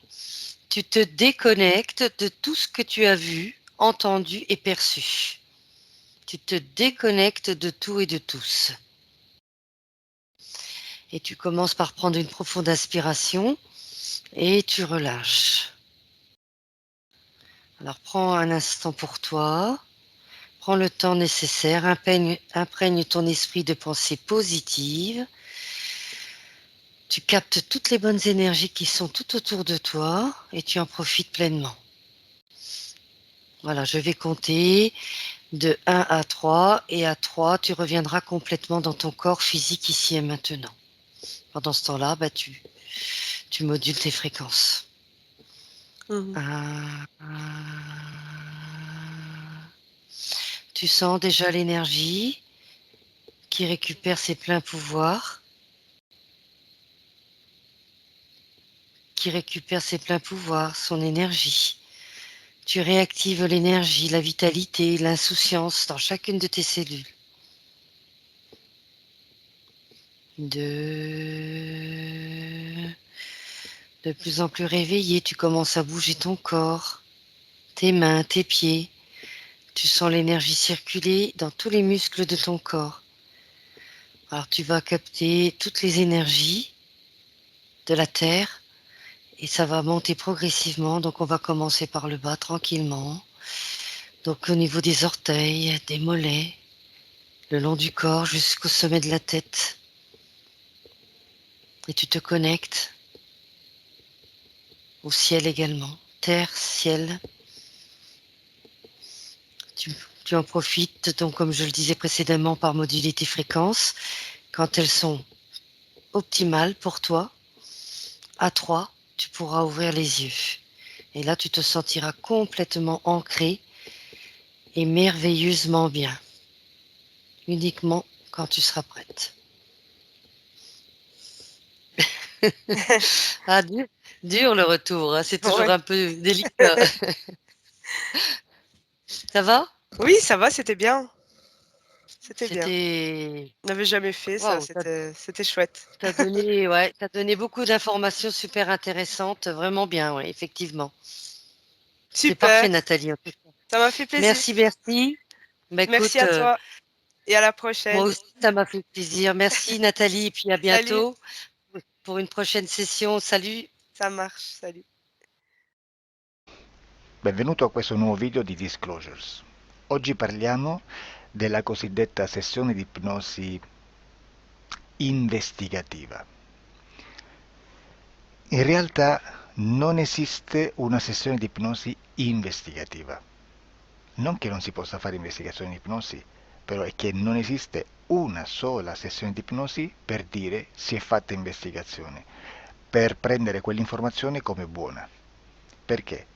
Tu te déconnectes de tout ce que tu as vu, entendu et perçu. Tu te déconnectes de tout et de tous. Et tu commences par prendre une profonde inspiration et tu relâches. Alors prends un instant pour toi, prends le temps nécessaire, imprègne ton esprit de pensées positives. Tu captes toutes les bonnes énergies qui sont tout autour de toi et tu en profites pleinement. Voilà, je vais compter de 1 à 3 et à 3, tu reviendras complètement dans ton corps physique ici et maintenant. Pendant ce temps-là, tu modules tes fréquences. Mhm. 1. Tu sens déjà l'énergie qui récupère ses pleins pouvoirs, son énergie. Tu réactives l'énergie, la vitalité, l'insouciance dans chacune de tes cellules. 2. De plus en plus réveillé, tu commences à bouger ton corps, tes mains, tes pieds. Tu sens l'énergie circuler dans tous les muscles de ton corps. Alors tu vas capter toutes les énergies de la Terre et ça va monter progressivement. Donc on va commencer par le bas tranquillement. Donc au niveau des orteils, des mollets, le long du corps jusqu'au sommet de la tête. Et tu te connectes au ciel également. Terre, ciel. Tu, tu en profites, donc comme je le disais précédemment, par moduler tes fréquences. Quand elles sont optimales pour toi, à 3, tu pourras ouvrir les yeux. Et là, tu te sentiras complètement ancré et merveilleusement bien. Uniquement quand tu seras prête. Ah, dur le retour, hein, c'est toujours Ouais. un peu délicat. Ça va? Oui, ça va, c'était bien. C'était bien. C'était... On n'avait jamais fait ça, Waouh, c'était chouette. t'as donné beaucoup d'informations super intéressantes, vraiment bien, ouais, effectivement. C'est Super, parfait, Nathalie. En tout cas. ça m'a fait plaisir. Merci, merci. Bah, Merci écoute, à toi et à la moi prochaine. aussi, ça m'a fait plaisir. Merci, Nathalie, et puis à Salut, bientôt pour une prochaine session. Salut. ça marche, salut. Benvenuto a questo nuovo video di Disclosures. Oggi parliamo della cosiddetta sessione di ipnosi investigativa. In realtà non esiste una sessione di ipnosi investigativa. Non che non si possa fare investigazione di ipnosi, però è che non esiste una sola sessione di ipnosi per dire si è fatta investigazione, per prendere quell'informazione come buona. Perché?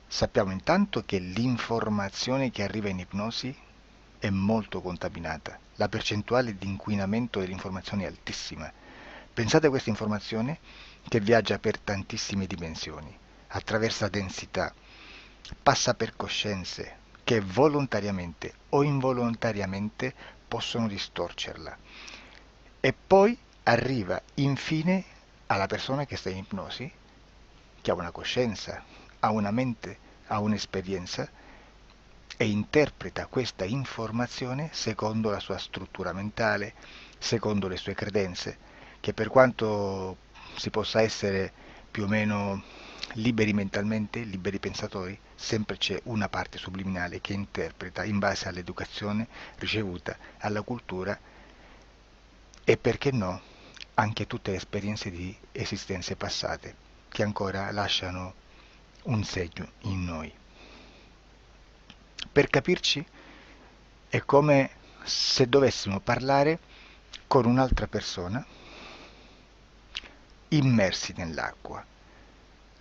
Sappiamo intanto che l'informazione che arriva in ipnosi è molto contaminata, la percentuale di inquinamento dell'informazione è altissima. Pensate a questa informazione che viaggia per tantissime dimensioni, attraversa densità, passa per coscienze che volontariamente o involontariamente possono distorcerla e poi arriva infine alla persona che sta in ipnosi, che ha una coscienza, ha una mente, ha un'esperienza e interpreta questa informazione secondo la sua struttura mentale, secondo le sue credenze, che per quanto si possa essere più o meno liberi mentalmente, liberi pensatori, sempre c'è una parte subliminale che interpreta in base all'educazione ricevuta, alla cultura e perché no anche tutte le esperienze di esistenze passate che ancora lasciano un segno in noi. Per capirci è come se dovessimo parlare con un'altra persona immersi nell'acqua,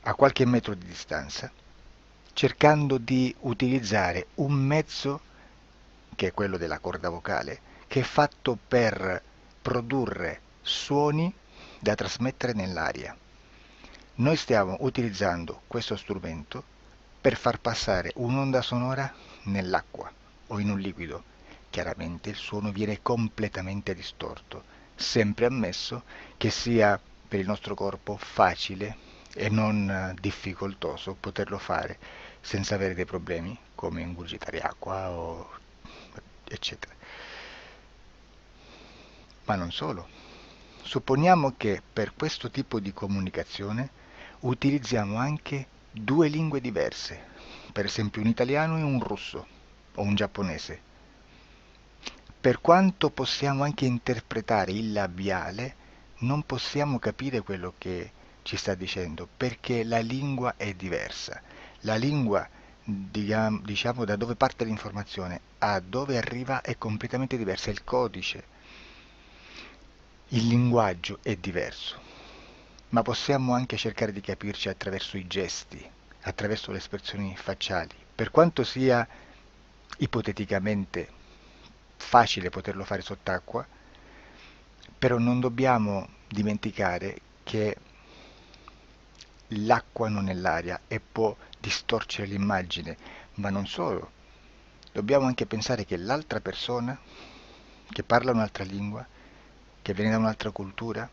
a qualche metro di distanza, cercando di utilizzare un mezzo, che è quello della corda vocale, che è fatto per produrre suoni da trasmettere nell'aria. Noi stiamo utilizzando questo strumento per far passare un'onda sonora nell'acqua o in un liquido. Chiaramente il suono viene completamente distorto, sempre ammesso che sia per il nostro corpo facile e non difficoltoso poterlo fare senza avere dei problemi come ingurgitare acqua o eccetera. Ma non solo. Supponiamo che per questo tipo di comunicazione utilizziamo anche due lingue diverse, per esempio un italiano e un russo o un giapponese. Per quanto possiamo anche interpretare il labiale, non possiamo capire quello che ci sta dicendo perché la lingua è diversa. La lingua, diciamo, da dove parte l'informazione a dove arriva è completamente diversa, il codice, il linguaggio è diverso, ma possiamo anche cercare di capirci attraverso i gesti, attraverso le espressioni facciali. Per quanto sia ipoteticamente facile poterlo fare sott'acqua, però non dobbiamo dimenticare che l'acqua non è l'aria e può distorcere l'immagine, ma non solo. Dobbiamo anche pensare che l'altra persona, che parla un'altra lingua, che viene da un'altra cultura,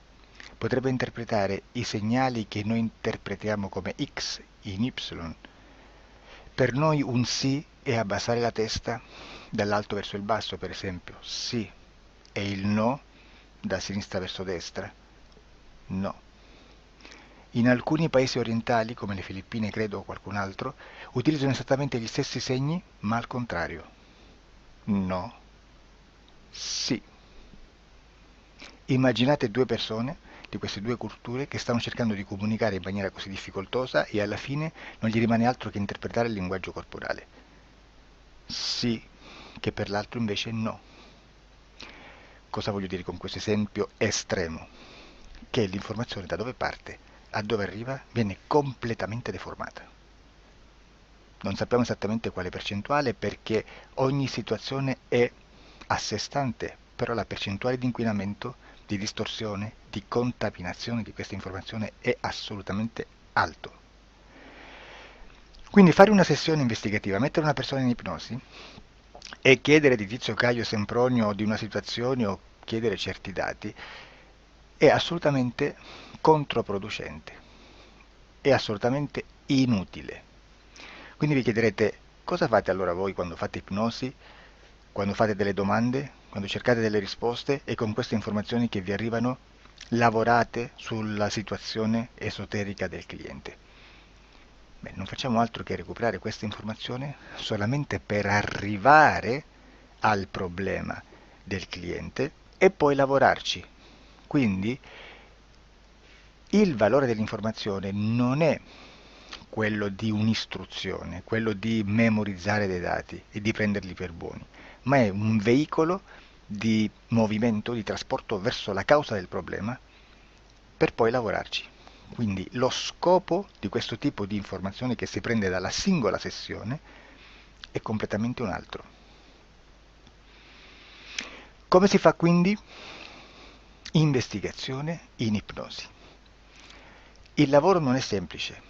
potrebbe interpretare i segnali che noi interpretiamo come X in Y. Per noi un sì è abbassare la testa dall'alto verso il basso, per esempio, sì, e il no da sinistra verso destra, no. In alcuni paesi orientali, come le Filippine credo o qualcun altro, utilizzano esattamente gli stessi segni, ma al contrario. No, sì. Immaginate due persone di queste due culture che stanno cercando di comunicare in maniera così difficoltosa e alla fine non gli rimane altro che interpretare il linguaggio corporale. Sì, che per l'altro invece no. Cosa voglio dire con questo esempio estremo? Che l'informazione da dove parte a dove arriva viene completamente deformata. Non sappiamo esattamente quale percentuale perché ogni situazione è a sé stante, però la percentuale di inquinamento, di distorsione, di contaminazione di questa informazione è assolutamente alto. Quindi fare una sessione investigativa, mettere una persona in ipnosi e chiedere di Tizio Caio Sempronio di una situazione o chiedere certi dati è assolutamente controproducente, è assolutamente inutile. Quindi vi chiederete cosa fate allora voi quando fate ipnosi, quando fate delle domande, quando cercate delle risposte e con queste informazioni che vi arrivano lavorate sulla situazione esoterica del cliente. Beh, non facciamo altro che recuperare questa informazione solamente per arrivare al problema del cliente e poi lavorarci. Quindi il valore dell'informazione non è quello di un'istruzione, quello di memorizzare dei dati e di prenderli per buoni, ma è un veicolo di movimento, di trasporto verso la causa del problema per poi lavorarci. Quindi lo scopo di questo tipo di informazione che si prende dalla singola sessione è completamente un altro. Come si fa quindi? Investigazione in ipnosi. Il lavoro non è semplice,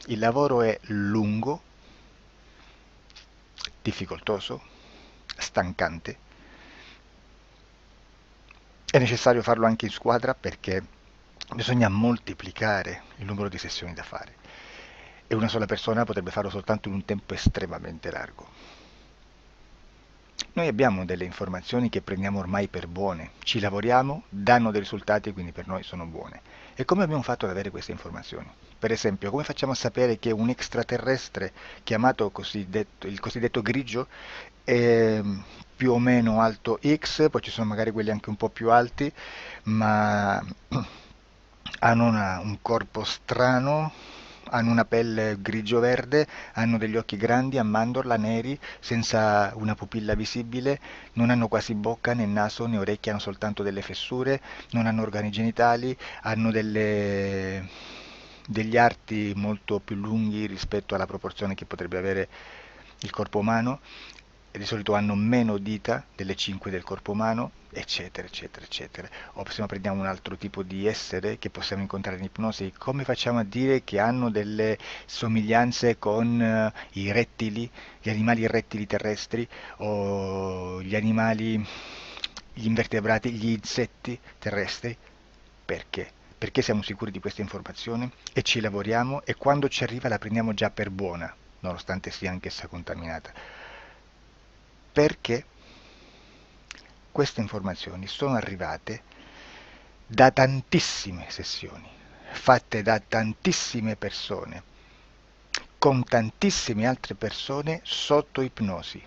il lavoro è lungo, difficoltoso, stancante. È necessario farlo anche in squadra perché bisogna moltiplicare il numero di sessioni da fare e una sola persona potrebbe farlo soltanto in un tempo estremamente largo. Noi abbiamo delle informazioni che prendiamo ormai per buone, ci lavoriamo, danno dei risultati e quindi per noi sono buone. E come abbiamo fatto ad avere queste informazioni? Per esempio, come facciamo a sapere che un extraterrestre chiamato il cosiddetto grigio è più o meno alto X, poi ci sono magari quelli anche un po' più alti, ma hanno un corpo strano, hanno una pelle grigio-verde, hanno degli occhi grandi a mandorla, neri, senza una pupilla visibile, non hanno quasi bocca né naso né orecchie, hanno soltanto delle fessure, non hanno organi genitali, hanno degli arti molto più lunghi rispetto alla proporzione che potrebbe avere il corpo umano, e di solito hanno meno dita delle 5 del corpo umano, eccetera, eccetera, eccetera. O se no prendiamo un altro tipo di essere che possiamo incontrare in ipnosi, come facciamo a dire che hanno delle somiglianze con i rettili, gli animali rettili terrestri o gli animali, gli invertebrati, gli insetti terrestri? Perché? Perché siamo sicuri di questa informazione e ci lavoriamo e quando ci arriva la prendiamo già per buona, nonostante sia anch'essa contaminata. Perché queste informazioni sono arrivate da tantissime sessioni, fatte da tantissime persone, con tantissime altre persone sotto ipnosi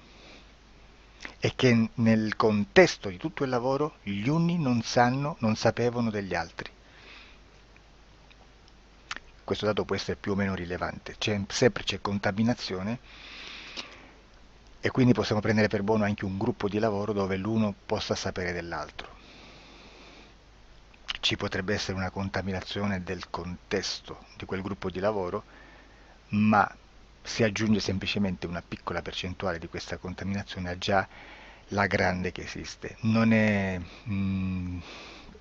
e che nel contesto di tutto il lavoro gli uni non sapevano degli altri. questo dato può essere più o meno rilevante, sempre c'è contaminazione e quindi possiamo prendere per buono anche un gruppo di lavoro dove l'uno possa sapere dell'altro. Ci potrebbe essere una contaminazione del contesto di quel gruppo di lavoro, ma si aggiunge semplicemente una piccola percentuale di questa contaminazione a già la grande che esiste. Non è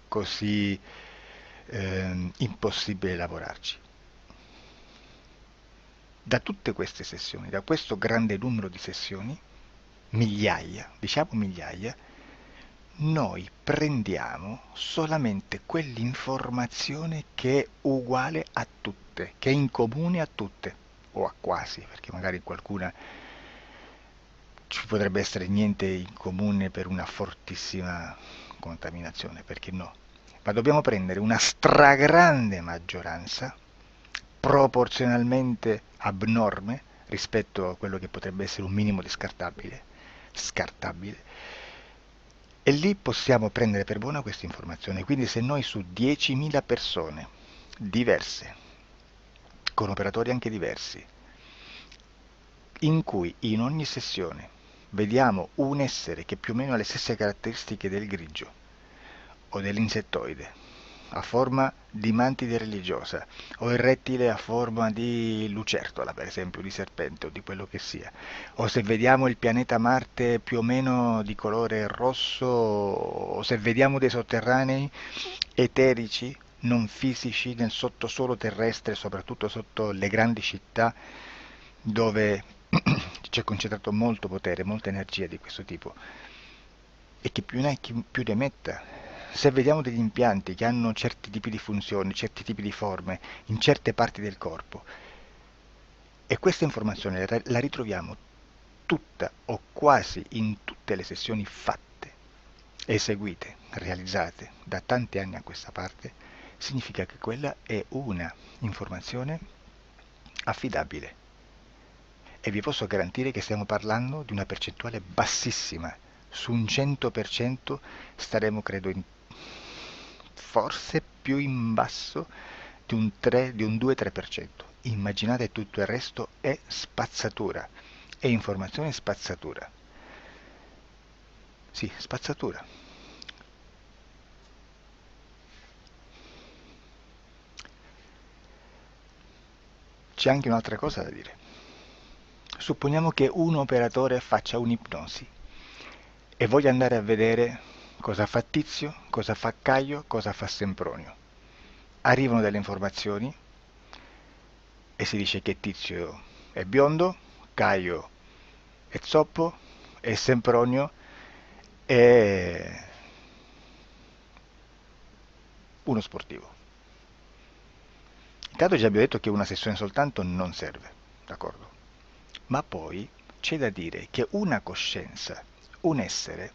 così impossibile lavorarci. Da tutte queste sessioni, da questo grande numero di sessioni, migliaia, diciamo migliaia, noi prendiamo solamente quell'informazione che è uguale a tutte, che è in comune a tutte, o a quasi, perché magari qualcuna ci potrebbe essere niente in comune per una fortissima contaminazione, perché no? Ma dobbiamo prendere una stragrande maggioranza, proporzionalmente abnorme rispetto a quello che potrebbe essere un minimo di scartabile, e lì possiamo prendere per buona questa informazione. Quindi se noi su 10.000 persone diverse, con operatori anche diversi, in cui in ogni sessione vediamo un essere che più o meno ha le stesse caratteristiche del grigio o dell'insettoide, a forma di mantide religiosa, o il rettile a forma di lucertola, per esempio, di serpente o di quello che sia, o se vediamo il pianeta Marte più o meno di colore rosso, o se vediamo dei sotterranei eterici, non fisici, nel sottosuolo terrestre, soprattutto sotto le grandi città, dove c'è concentrato molto potere, molta energia di questo tipo, e che più ne hai più ne metta. Se vediamo degli impianti che hanno certi tipi di funzioni, certi tipi di forme in certe parti del corpo, e questa informazione la ritroviamo tutta o quasi in tutte le sessioni fatte, eseguite, realizzate da tanti anni a questa parte, significa che quella è una informazione affidabile. E vi posso garantire che stiamo parlando di una percentuale bassissima. Su un 100% staremo, credo, forse più in basso di un 2-3%. Immaginate, tutto il resto è spazzatura, è informazione spazzatura. Sì, spazzatura. C'è anche un'altra cosa da dire. Supponiamo che un operatore faccia un'ipnosi e voglia andare a vedere cosa fa Tizio, cosa fa Caio, cosa fa Sempronio. Arrivano delle informazioni e si dice che Tizio è biondo, Caio è zoppo e Sempronio è uno sportivo. Intanto già abbiamo detto che una sessione soltanto non serve, d'accordo? Ma poi c'è da dire che una coscienza, un essere,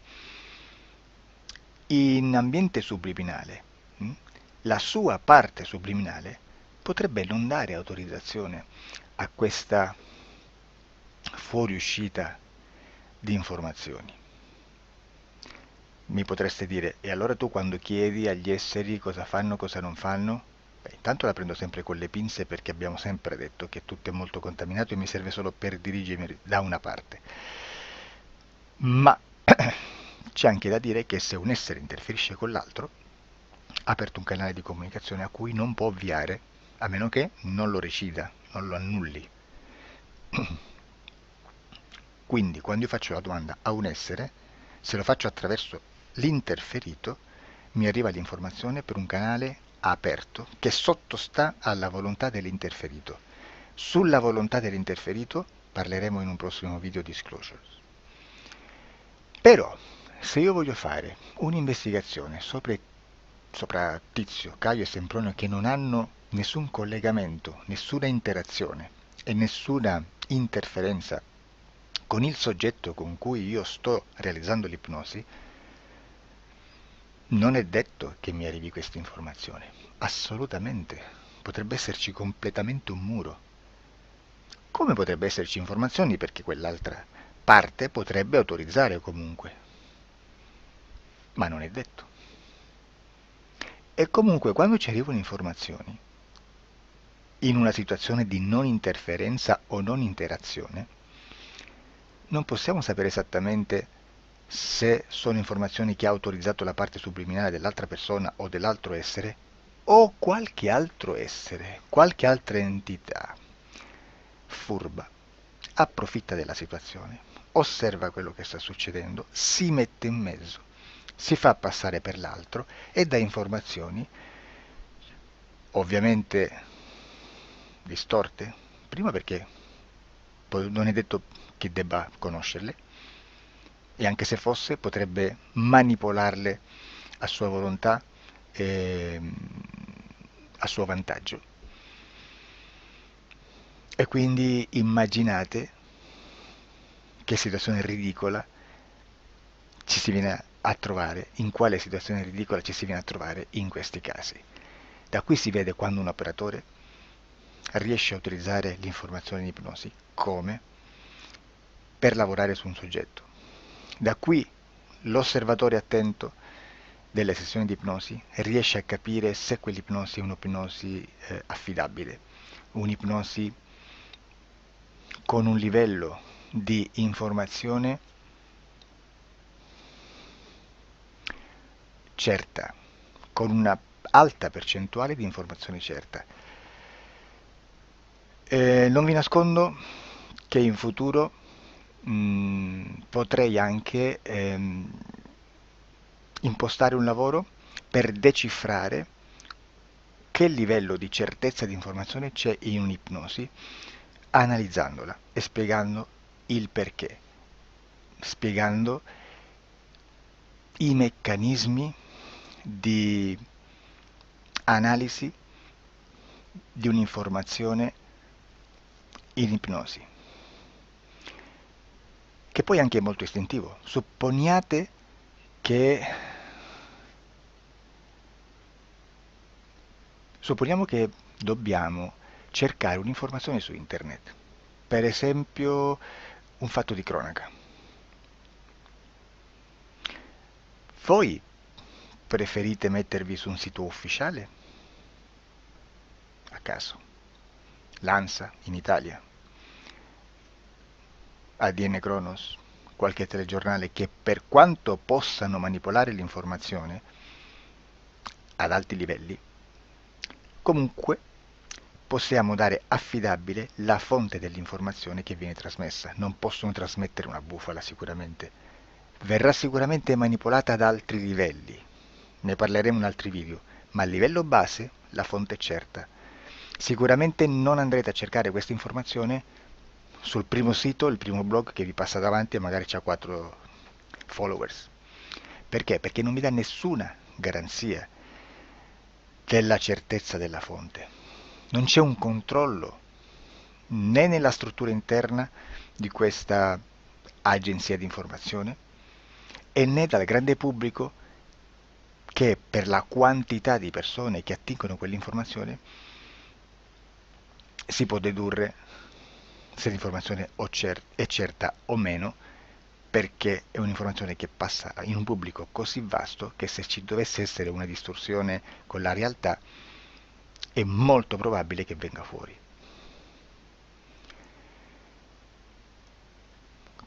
in ambiente subliminale, la sua parte subliminale potrebbe non dare autorizzazione a questa fuoriuscita di informazioni. Mi potreste dire, e allora tu quando chiedi agli esseri cosa fanno, cosa non fanno? Beh, intanto la prendo sempre con le pinze, perché abbiamo sempre detto che tutto è molto contaminato e mi serve solo per dirigermi da una parte. Ma c'è anche da dire che se un essere interferisce con l'altro, ha aperto un canale di comunicazione a cui non può ovviare, a meno che non lo recida, non lo annulli. Quindi quando io faccio la domanda a un essere, se lo faccio attraverso l'interferito, mi arriva l'informazione per un canale aperto che sottostà alla volontà dell'interferito. Sulla volontà dell'interferito parleremo in un prossimo video disclosures. Però, se io voglio fare un'investigazione sopra Tizio, Caio e Sempronio, che non hanno nessun collegamento, nessuna interazione e nessuna interferenza con il soggetto con cui io sto realizzando l'ipnosi, non è detto che mi arrivi questa informazione. Assolutamente. Potrebbe esserci completamente un muro. Come potrebbe esserci informazioni, perché quell'altra parte potrebbe autorizzare comunque. Ma non è detto. E comunque quando ci arrivano informazioni, in una situazione di non interferenza o non interazione, non possiamo sapere esattamente se sono informazioni che ha autorizzato la parte subliminale dell'altra persona o dell'altro essere, o qualche altro essere, qualche altra entità furba approfitta della situazione, osserva quello che sta succedendo, si mette in mezzo, si fa passare per l'altro e dà informazioni ovviamente distorte, prima perché poi non è detto che debba conoscerle, e anche se fosse potrebbe manipolarle a sua volontà e a suo vantaggio. E quindi immaginate che situazione ridicola ci si viene a trovare, in quale situazione ridicola ci si viene a trovare in questi casi. Da qui si vede quando un operatore riesce a utilizzare l'informazione in ipnosi come per lavorare su un soggetto. Da qui l'osservatore attento delle sessioni di ipnosi riesce a capire se quell'ipnosi è un'ipnosi affidabile, un'ipnosi con un livello di informazione certa, con una alta percentuale di informazione certa. Non vi nascondo che in futuro potrei anche impostare un lavoro per decifrare che livello di certezza di informazione c'è in un'ipnosi, analizzandola e spiegando il perché, spiegando i meccanismi di analisi di un'informazione in ipnosi, che poi anche è molto istintivo. Supponiamo che dobbiamo cercare un'informazione su internet, per esempio un fatto di cronaca. Voi preferite mettervi su un sito ufficiale? A caso. L'ANSA in Italia, ADN Kronos, qualche telegiornale che per quanto possano manipolare l'informazione ad alti livelli, comunque possiamo dare affidabile la fonte dell'informazione che viene trasmessa. Non possono trasmettere una bufala sicuramente. Verrà sicuramente manipolata ad altri livelli. Ne parleremo in altri video, ma a livello base la fonte è certa. Sicuramente non andrete a cercare questa informazione sul primo sito, il primo blog che vi passa davanti e magari ha 4 followers. Perché? Perché non vi dà nessuna garanzia della certezza della fonte. Non c'è un controllo né nella struttura interna di questa agenzia di informazione e né dal grande pubblico, che per la quantità di persone che attingono quell'informazione si può dedurre se l'informazione è certa o meno, perché è un'informazione che passa in un pubblico così vasto che se ci dovesse essere una distorsione con la realtà è molto probabile che venga fuori.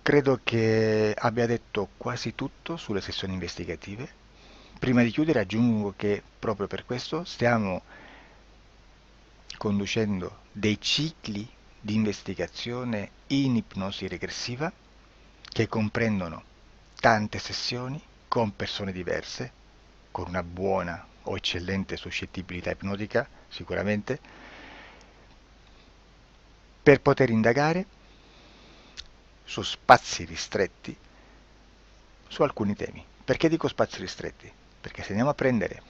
Credo che abbia detto quasi tutto sulle sessioni investigative. Prima di chiudere aggiungo che proprio per questo stiamo conducendo dei cicli di investigazione in ipnosi regressiva che comprendono tante sessioni con persone diverse, con una buona o eccellente suscettibilità ipnotica sicuramente, per poter indagare su spazi ristretti su alcuni temi. Perché dico spazi ristretti? Perché se andiamo a prendere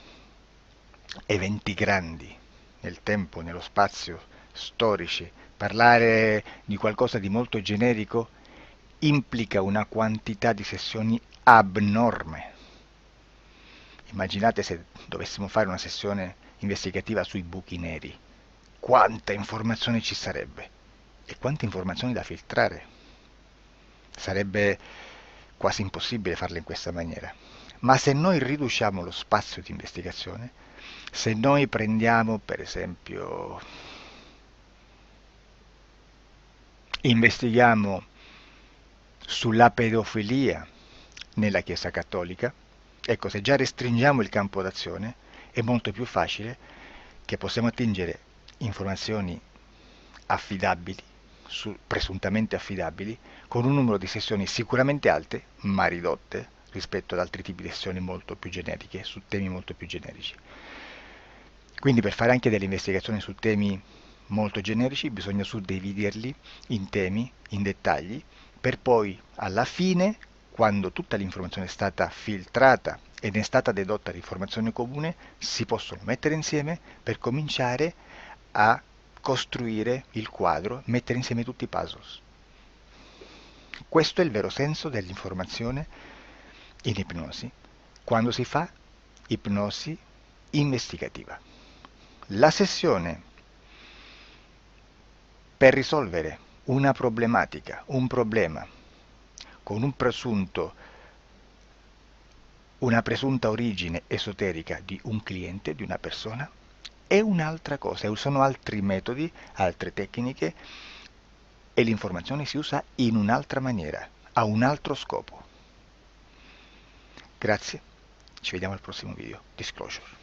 eventi grandi nel tempo, nello spazio, storici, parlare di qualcosa di molto generico implica una quantità di sessioni abnorme. Immaginate se dovessimo fare una sessione investigativa sui buchi neri, quanta informazione ci sarebbe e quante informazioni da filtrare. Sarebbe quasi impossibile farlo in questa maniera. Ma se noi riduciamo lo spazio di investigazione, se noi prendiamo per esempio Investighiamo sulla pedofilia nella Chiesa Cattolica. Ecco, se già restringiamo il campo d'azione, è molto più facile che possiamo attingere informazioni affidabili, presuntamente affidabili, con un numero di sessioni sicuramente alte, ma ridotte rispetto ad altri tipi di sessioni molto più generiche, su temi molto più generici. Quindi per fare anche delle investigazioni su temi molto generici bisogna suddividerli in temi, in dettagli, per poi alla fine, quando tutta l'informazione è stata filtrata ed è stata dedotta l'informazione comune, si possono mettere insieme per cominciare a costruire il quadro, mettere insieme tutti i puzzles. Questo è il vero senso dell'informazione in ipnosi, quando si fa ipnosi investigativa. La sessione per risolvere una problematica, un problema, con una presunta origine esoterica di un cliente, di una persona, è un'altra cosa, sono altri metodi, altre tecniche e l'informazione si usa in un'altra maniera, ha un altro scopo. Grazie, ci vediamo al prossimo video. Disclosure.